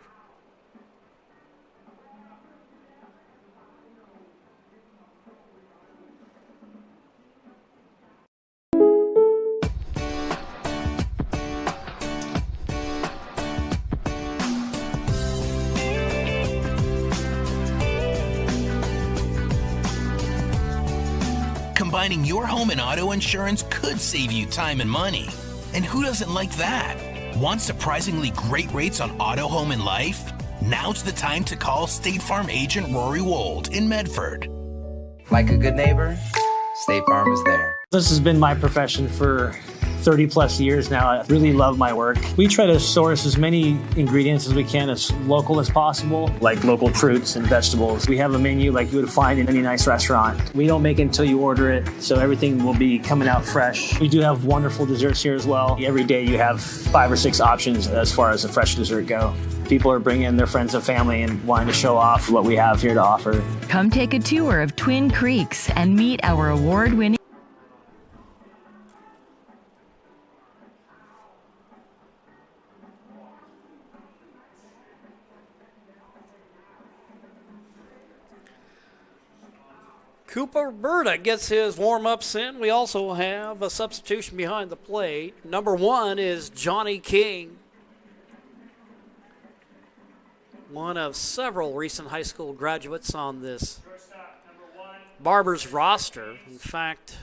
finding your home and auto insurance could save you time and money. And who doesn't like that? Want surprisingly great rates on auto, home, and life? Now's the time to call State Farm agent Rory Wold in Medford. Like a good neighbor, State Farm is there. This has been my profession for 30 plus years now. I really love my work. We try to source as many ingredients as we can as local as possible, like local fruits and vegetables. We have a menu like you would find in any nice restaurant. We don't make it until you order it, so everything will be coming out fresh. We do have wonderful desserts here as well. Every day you have 5 or 6 options as far as a fresh dessert go. People are bringing their friends and family and wanting to show off what we have here to offer. Come take a tour of Twin Creeks and meet our award-winning Cooper Berta gets his warm-ups in. We also have a substitution behind the plate. Number 1 is Johnny King, one of several recent high school graduates on this Barber's roster. In fact,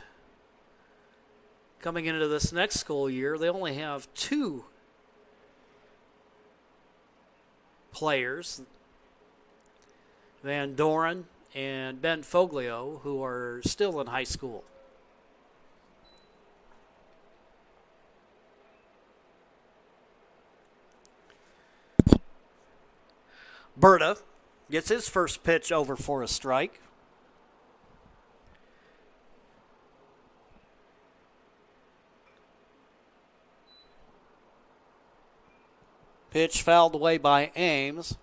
coming into this next school year, they only have 2 players, Van Doren and Ben Foglio, who are still in high school. Berta gets his first pitch over for a strike. Pitch fouled away by Ames.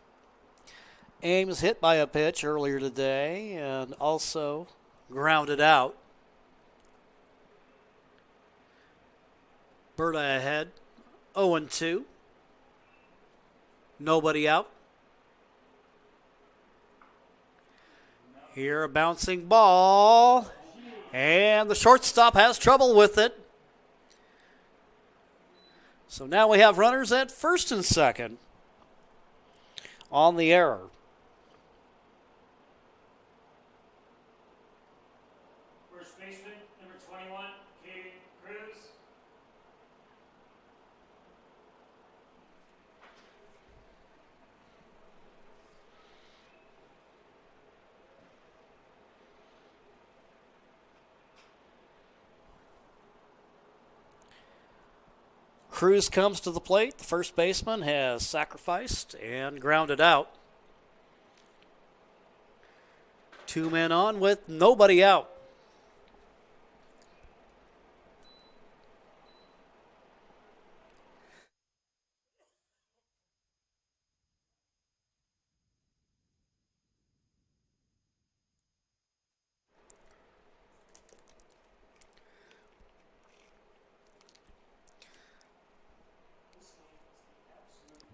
Ames hit by a pitch earlier today and also grounded out. Berta ahead, 0-2. Nobody out. Here a bouncing ball, and the shortstop has trouble with it. So now we have runners at first and second on the error. First baseman, number 21, Katie Cruz. Cruz comes to the plate. The first baseman has sacrificed and grounded out. 2 men on with nobody out.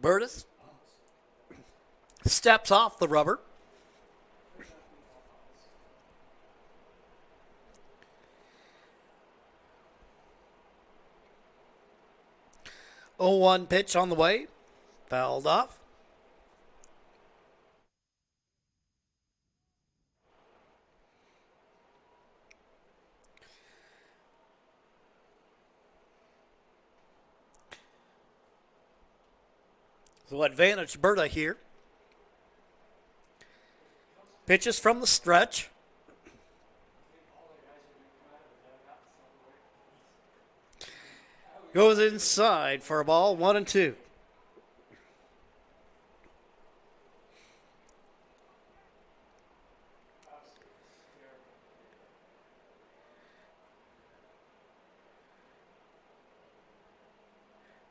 Burtis steps off the rubber. Oh, 1 pitch on the way. Fouled off. So advantage Berta here. Pitches from the stretch. Goes inside for a ball, 1-2.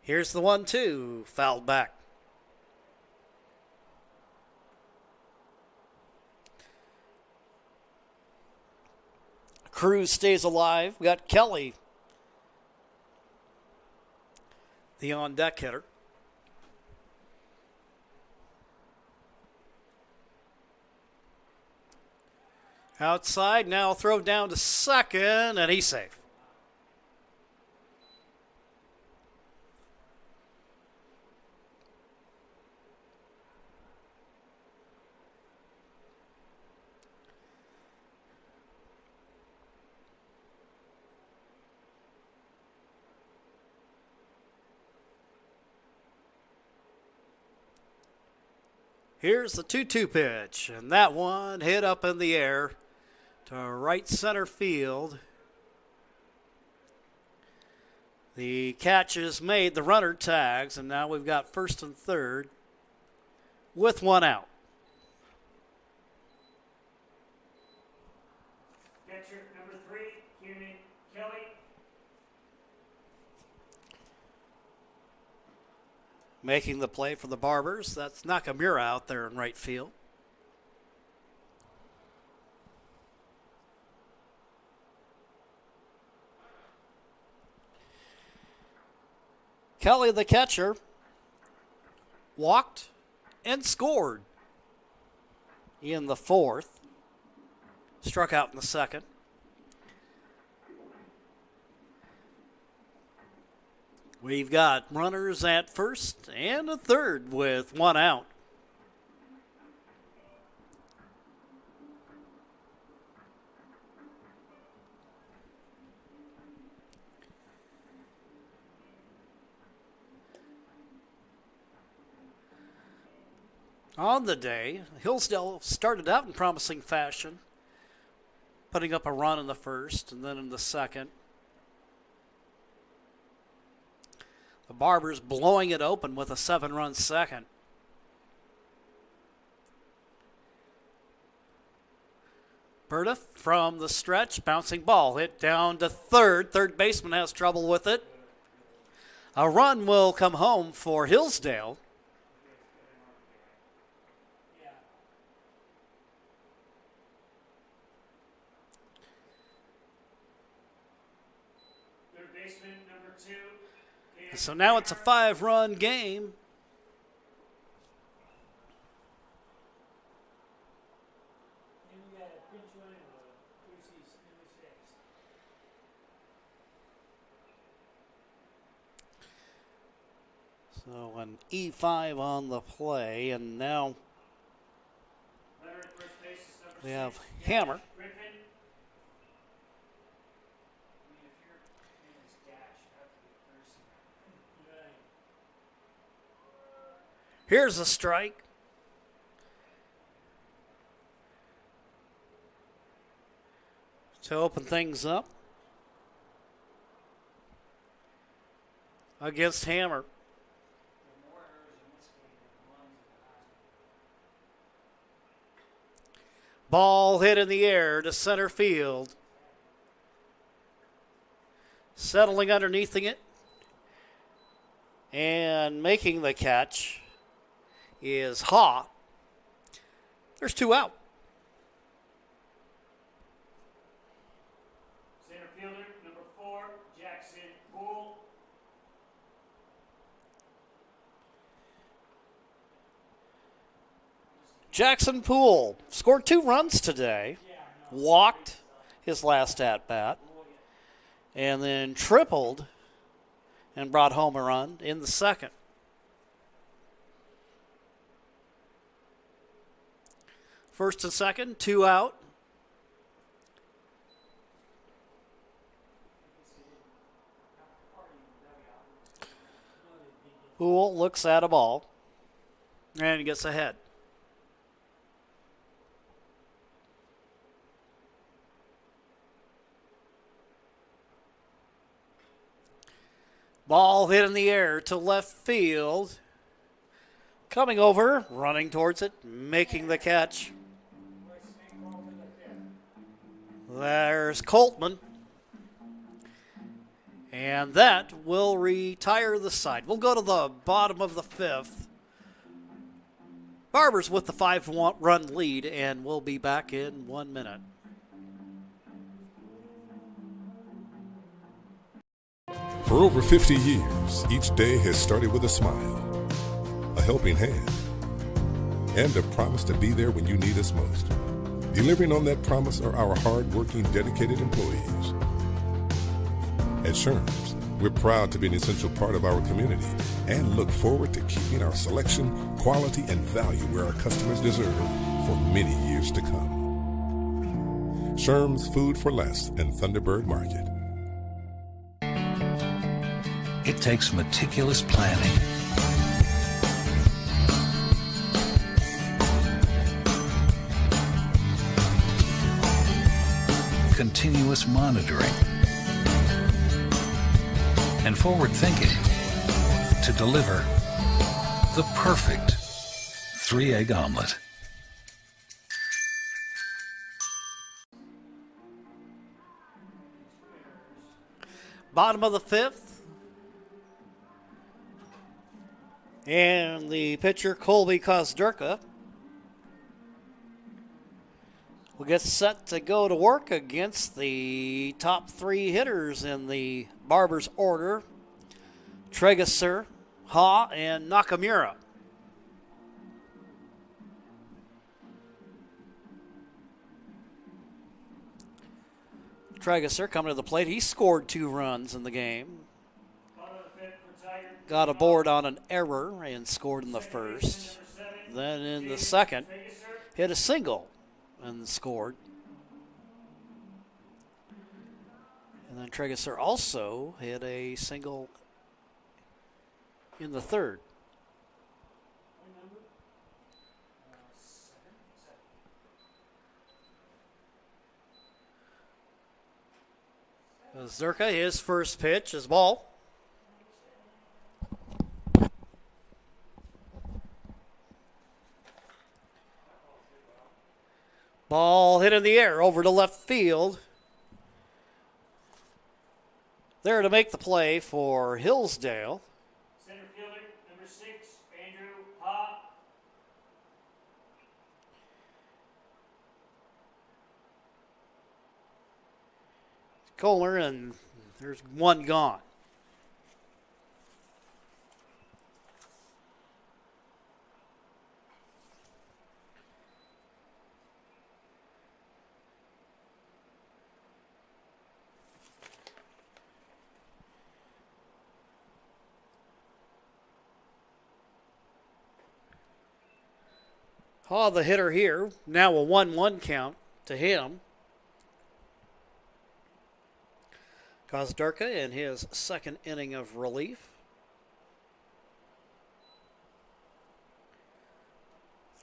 Here's the 1-2, fouled back. Cruz stays alive. We got Kelly, the on-deck hitter. Outside, now throw down to second, and he's safe. Here's the 2-2 pitch, and that one hit up in the air to right center field. The catch is made, the runner tags, and now we've got first and third with one out. Catcher number 3, Kieran Kelly. Making the play for the Barbers, that's Nakamura out there in right field. Kelly, the catcher, walked and scored in the fourth. Struck out in the second. We've got runners at first and a third with one out. On the day, Hillsdale started out in promising fashion, putting up a run in the first and then in the second. The Barbers blowing it open with a 7-run second. Berta from the stretch, bouncing ball, hit down to third. Third baseman has trouble with it. A run will come home for Hillsdale. So now it's a 5-run game. So an E5 on the play, and now we have Hammer. Here's a strike. To open things up against Hammer. Ball hit in the air to center field. Settling underneath it and making the catch is Haw. There's 2 out. Center fielder number 4, Jackson Poole. Jackson Poole scored 2 runs today. Walked his last at-bat. And then tripled and brought home a run in the second. First and second, 2 out. Poole looks at a ball and he gets ahead. Ball hit in the air to left field. Coming over, running towards it, making the catch. There's Coltman. And that will retire the side. We'll go to the bottom of the 5th. Barbers with the 5-run lead, and we'll be back in 1 minute. For over 50 years, each day has started with a smile, a helping hand, and a promise to be there when you need us most. Delivering on that promise are our hard-working, dedicated employees. At Sherms, we're proud to be an essential part of our community and look forward to keeping our selection, quality, and value where our customers deserve for many years to come. Sherms Food for Less and Thunderbird Market. It takes meticulous planning, continuous monitoring, and forward thinking to deliver the perfect 3-egg omelet. Bottom of the fifth. And the pitcher, Colby Kozdurka, will get set to go to work against the top three hitters in the Barbers order, Tregesser, Ha, and Nakamura. Tregesser coming to the plate. He scored 2 runs in the game. Got aboard on an error and scored in the first. Then in the second, hit a single and scored. And then Tregesser also hit a single in the third. Zerka, his first pitch is ball. Ball hit in the air over to left field. There to make the play for Hillsdale. Center fielder, number 6, Andrew Ha. Kohler, and there's one gone. Ha, the hitter here, now a 1-1 count to him. Kozdurka in his second inning of relief.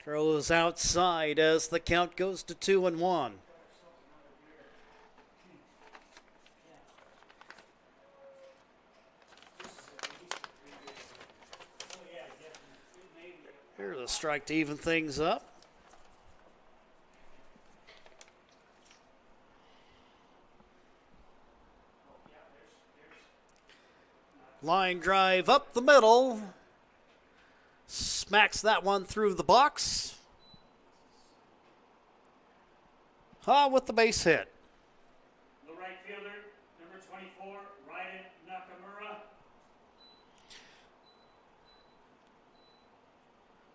Throws outside as the count goes to 2-1. Here's a strike to even things up. Line drive up the middle. Smacks that one through the box. Ha with the base hit. The right fielder, number 24, Ryan Nakamura.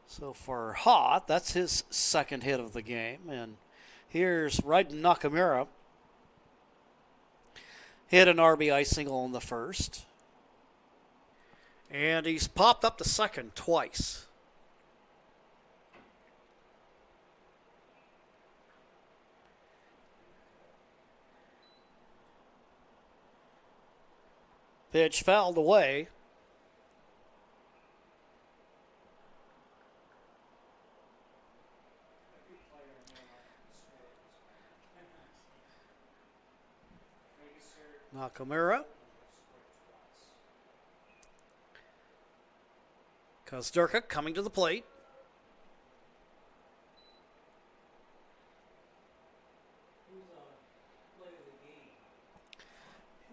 So for Ha, that's his second hit of the game. And here's Ryan Nakamura. Hit an RBI single in the first. And he's popped up to second twice. Pitch fouled away. Nakamura. Kozdurka coming to the plate.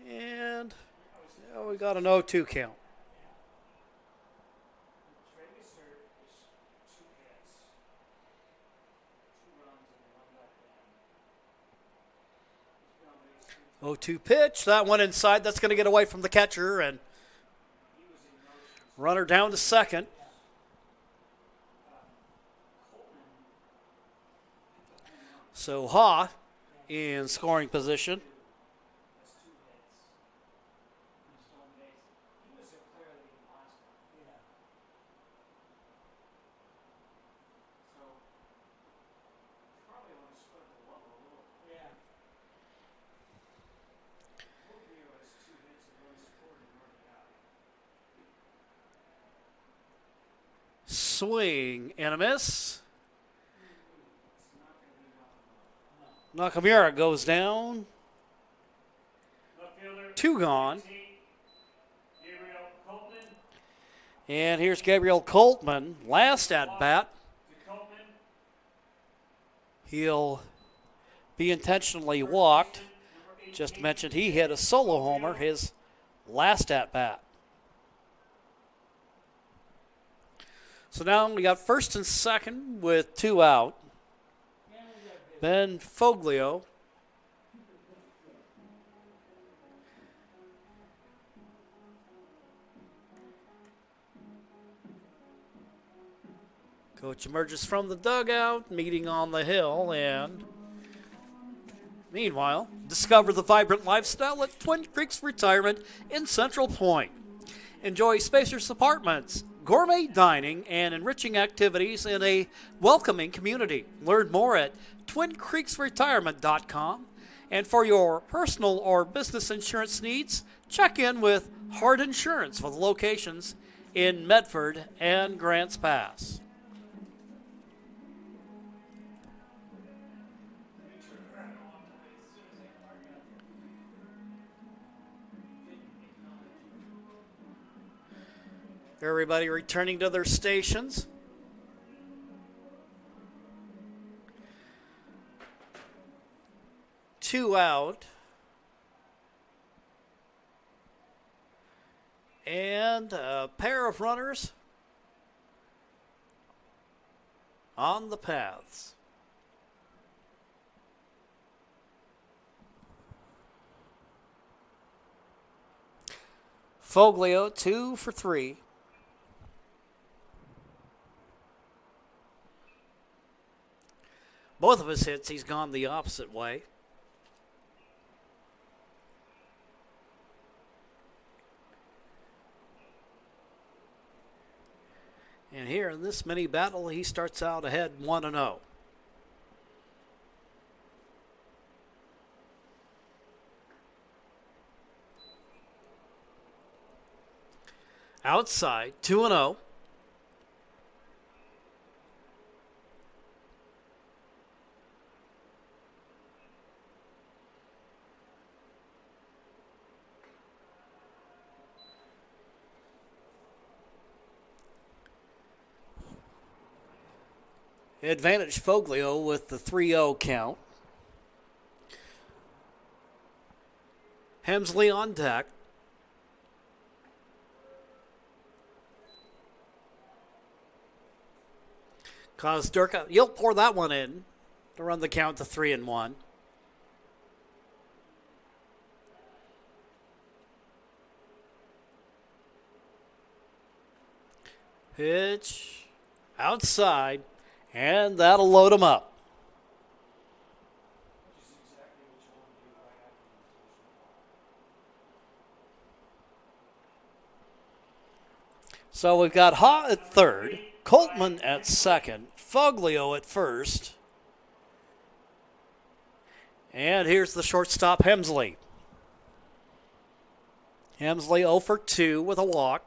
And we got an 0-2 count. Oh, 2 pitch. That one inside. That's going to get away from the catcher, and runner down to second. So Ha in scoring position. Swing and a miss. Nakamura goes down. 2 gone. And here's Gabriel Coltman, last at bat. He'll be intentionally walked. Just mentioned he hit a solo homer his last at bat. So now we got first and second with 2 out. Ben Foglio. Coach emerges from the dugout, meeting on the hill, and meanwhile, discover the vibrant lifestyle at Twin Creeks Retirement in Central Point. Enjoy spacious apartments, gourmet dining, and enriching activities in a welcoming community. Learn more at TwinCreeksRetirement.com. And for your personal or business insurance needs, check in with Hard Insurance with locations in Medford and Grants Pass. Everybody returning to their stations. Two out. And a pair of runners on the paths. Foglio 2 for 3. Both of his hits, he's gone the opposite way. And here in this mini battle, he starts out ahead 1-0. Outside, 2-0. Advantage Foglio with the 3-0 count. Hemsley on deck. Kozdurka, you'll pour that one in to run the count to 3-1. Pitch outside. And that'll load him up. So we've got Ha at third, Coltman at second, Foglio at first. And here's the shortstop, Hemsley. Hemsley 0 for 2 with a walk.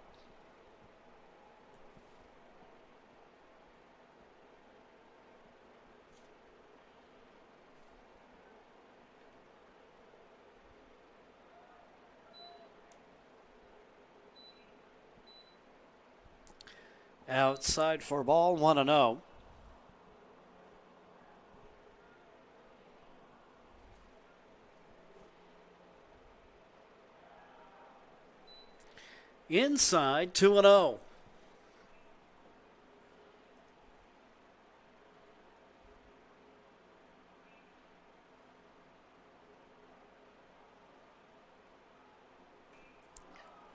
Outside for ball, 1-0. Inside, 2-0.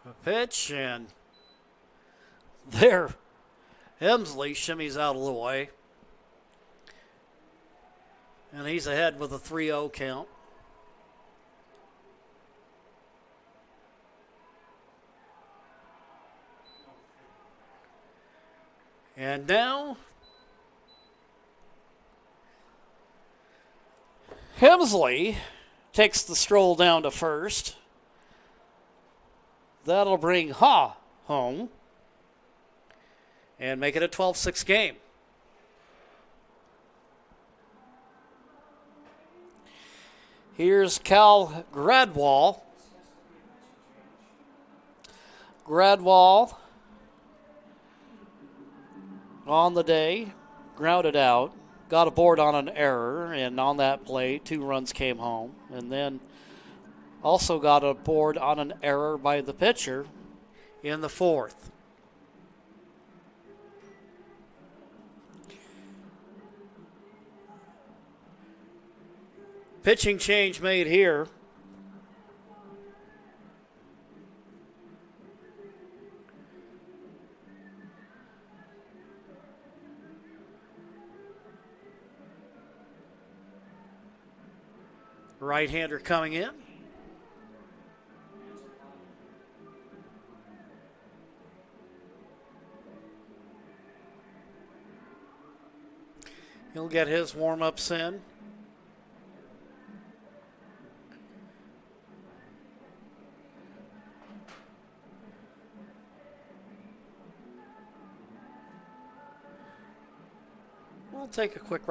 A pitch, and there. Hemsley shimmies out of the way. And he's ahead with a 3-0 count. And now, Hemsley takes the stroll down to first. That'll bring Ha home and make it a 12-6 game. Here's Cal Gradwall. Gradwall on the day, grounded out, got a board on an error, and on that play, 2 runs came home. And then also got a board on an error by the pitcher in the 4th. Pitching change made here. Right-hander coming in. He'll get his warm-ups in. We'll take a quick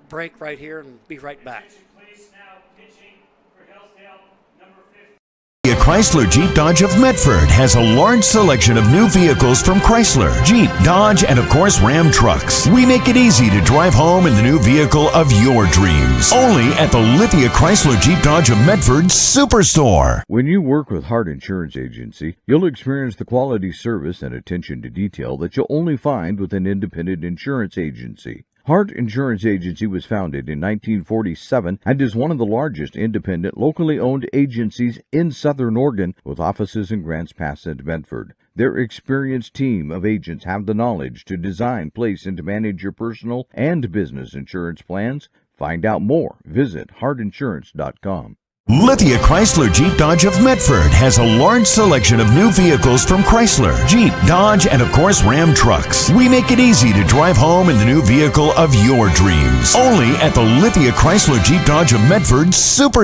break right here and be right back. Chrysler Jeep Dodge of Medford has a large selection of new vehicles from Chrysler, Jeep, Dodge, and of course Ram trucks. We make it easy to drive home in the new vehicle of your dreams. Only at the Lithia Chrysler Jeep Dodge of Medford Superstore. When you work with Hart Insurance Agency, you'll experience the quality service and attention to detail that you'll only find with an independent insurance agency. Hart Insurance Agency was founded in 1947 and is one of the largest independent, locally owned agencies in Southern Oregon, with offices in Grants Pass and Medford. Their experienced team of agents have the knowledge to design, place, and to manage your personal and business insurance plans. Find out more. Visit hartinsurance.com. Lithia Chrysler Jeep Dodge of Medford has a large selection of new vehicles from Chrysler, Jeep, Dodge, and of course Ram trucks. We make it easy to drive home in the new vehicle of your dreams. Only at the Lithia Chrysler Jeep Dodge of Medford Super.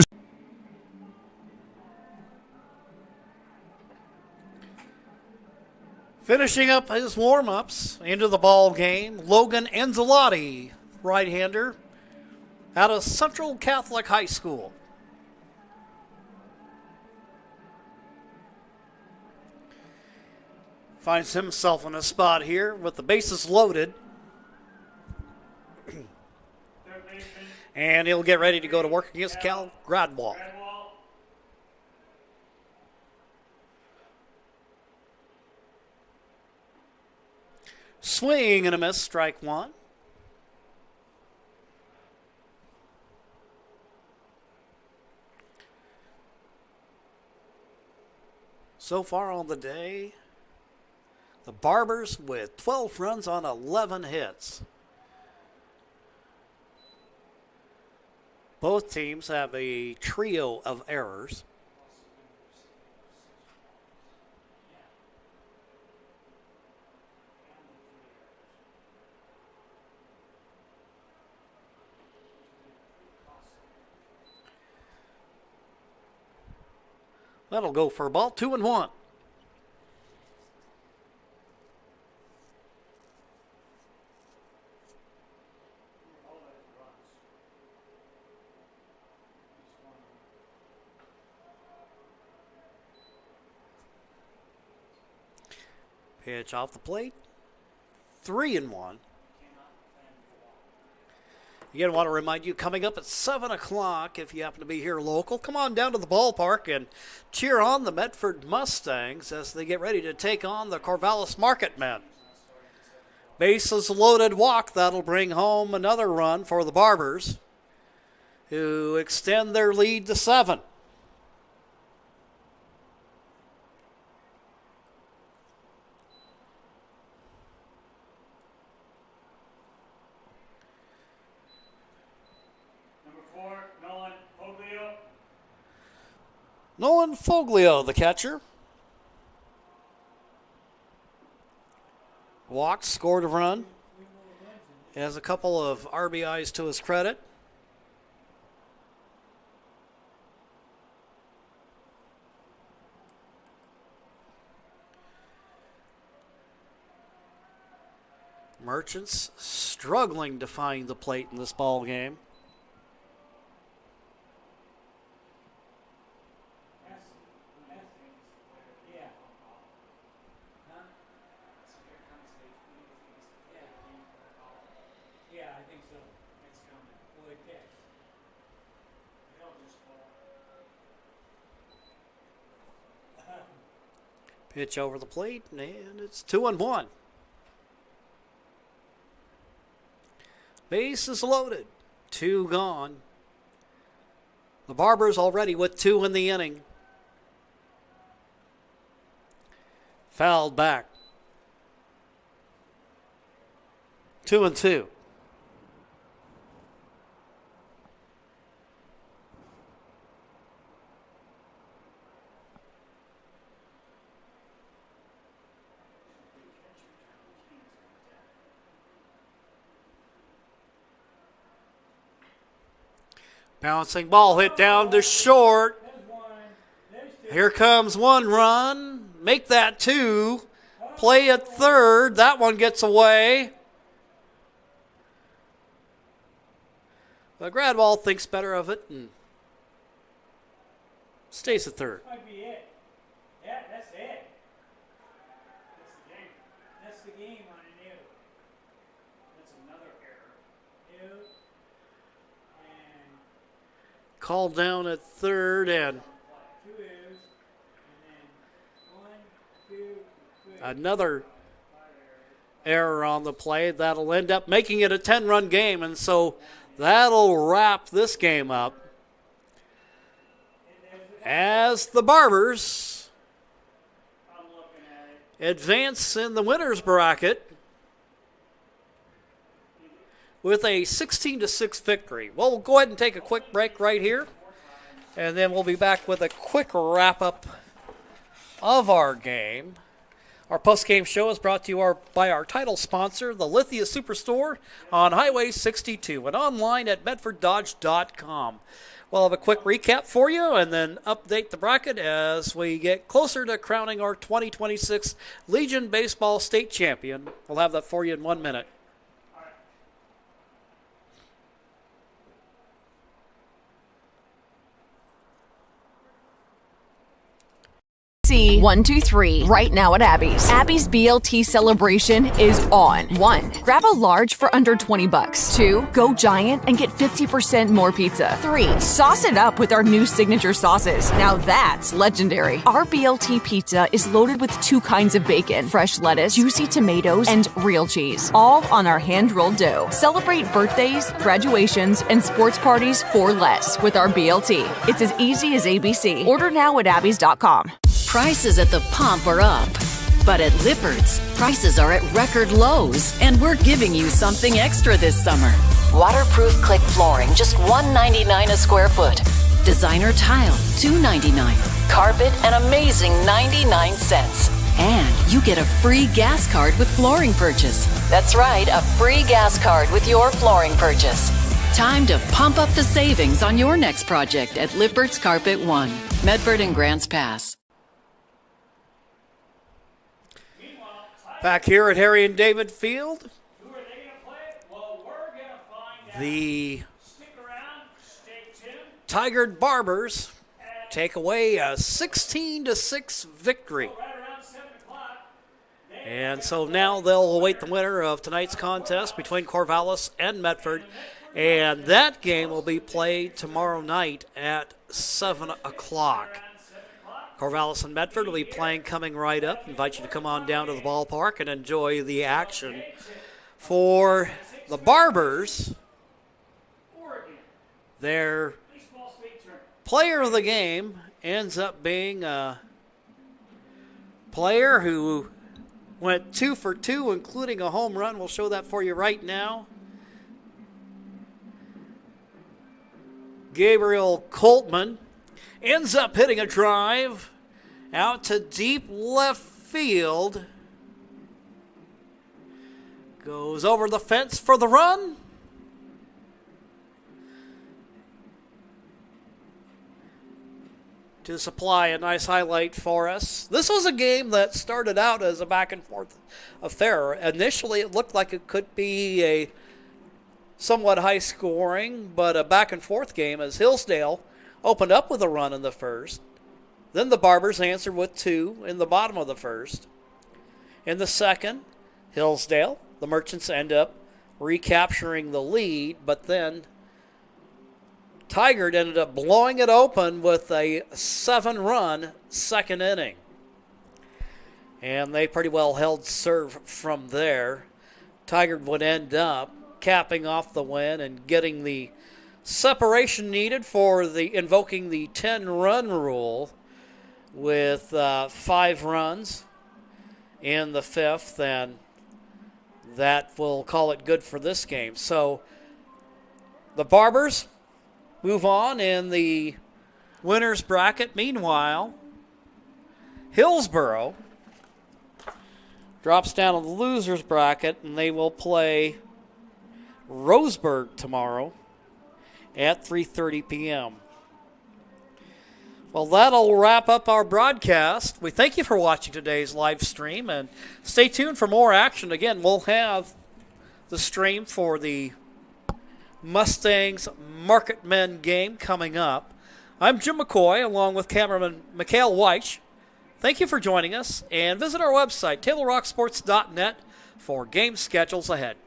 Finishing up his warm-ups into the ball game, Logan Anzalotti, right-hander, out of Central Catholic High School. Finds himself in a spot here with the bases loaded. And he'll get ready to go to work against Cal Gradwall. Swing and a miss, strike 1. So far on the day, the Barbers with 12 runs on 11 hits. Both teams have a trio of errors. That'll go for a ball, 2-1. Pitch off the plate, 3-1. Again, I want to remind you, coming up at 7 o'clock, if you happen to be here local, come on down to the ballpark and cheer on the Medford Mustangs as they get ready to take on the Corvallis Marketmen. Bases loaded walk, that'll bring home another run for the Barbers, who extend their lead to 7. Nolan Foglio, the catcher. Walked, scored a run. Has a couple of RBIs to his credit. Merchants struggling to find the plate in this ball game. Pitch over the plate, and it's 2-1. Base is loaded. 2 gone. The Barbers already with 2 in the inning. Fouled back. 2-2. Bouncing ball hit down to short. Here comes 1 run. Make that 2. Play at third. That one gets away. But Gradwall thinks better of it and stays at third. Might be it. Yeah, that's it. That's the game on an ew. That's another error. Ew. And Called down at third, and 2 ews. And then 1, 2, 3. another error on the play. That'll end up making it a 10-run game, and so that'll wrap this game up as the Barbers advance in the winners bracket with a 16-6 victory. Well, we'll go ahead and take a quick break right here, and then we'll be back with a quick wrap-up of our game. Our post-game show is brought to you by our title sponsor, the Lithia Superstore on Highway 62 and online at medforddodge.com. We'll have a quick recap for you and then update the bracket as we get closer to crowning our 2026 Legion Baseball State Champion. We'll have that for you in 1 minute. 1, 2, 3, right now at Abby's. Abby's BLT celebration is on. 1, grab a large for under $20. 2, go giant and get 50% more pizza. 3, sauce it up with our new signature sauces. Now that's legendary. Our BLT pizza is loaded with 2 kinds of bacon, fresh lettuce, juicy tomatoes, and real cheese, all on our hand-rolled dough. Celebrate birthdays, graduations, and sports parties for less with our BLT. It's as easy as ABC. Order now at abbys.com. Prices at the pump are up. But at Lippert's, prices are at record lows, and we're giving you something extra this summer. Waterproof click flooring, just $1.99 a square foot. Designer tile, $2.99. Carpet, an amazing 99 cents. And you get a free gas card with flooring purchase. That's right, a free gas card with your flooring purchase. Time to pump up the savings on your next project at Lippert's Carpet One, Medford and Grants Pass. Back here at Harry and David Field, the Tigard Barbers take away a 16-6 victory. And so now they'll await the winner of tonight's contest between Corvallis and Medford. And that game will be played tomorrow night at 7 o'clock. Corvallis and Medford will be playing coming right up. Invite you to come on down to the ballpark and enjoy the action. For the Barbers, their player of the game ends up being a player who went 2 for 2, including a home run. We'll show that for you right now. Gabriel Coltman ends up hitting a drive out to deep left field. Goes over the fence for the run. To supply a nice highlight for us. This was a game that started out as a back and forth affair. Initially it looked like it could be a somewhat high scoring, but a back and forth game as Hillsdale opened up with a run in the first. Then the Barbers answered with 2 in the bottom of the first. In the second, Hillsdale, the Merchants end up recapturing the lead, but then Tigard ended up blowing it open with a 7-run second inning. And they pretty well held serve from there. Tigard would end up capping off the win and getting the separation needed for invoking the 10-run rule with 5 runs in the 5th, and that will call it good for this game. So the Barbers move on in the winner's bracket. Meanwhile, Hillsboro drops down to the loser's bracket, and they will play Roseburg tomorrow at 3:30 p.m. Well, that'll wrap up our broadcast. We thank you for watching today's live stream, and stay tuned for more action. Again, we'll have the stream for the Mustangs Marketmen game coming up. I'm Jim McCoy, along with cameraman Mikhail Weich. Thank you for joining us, and visit our website, TaylorRockSports.net, for game schedules ahead.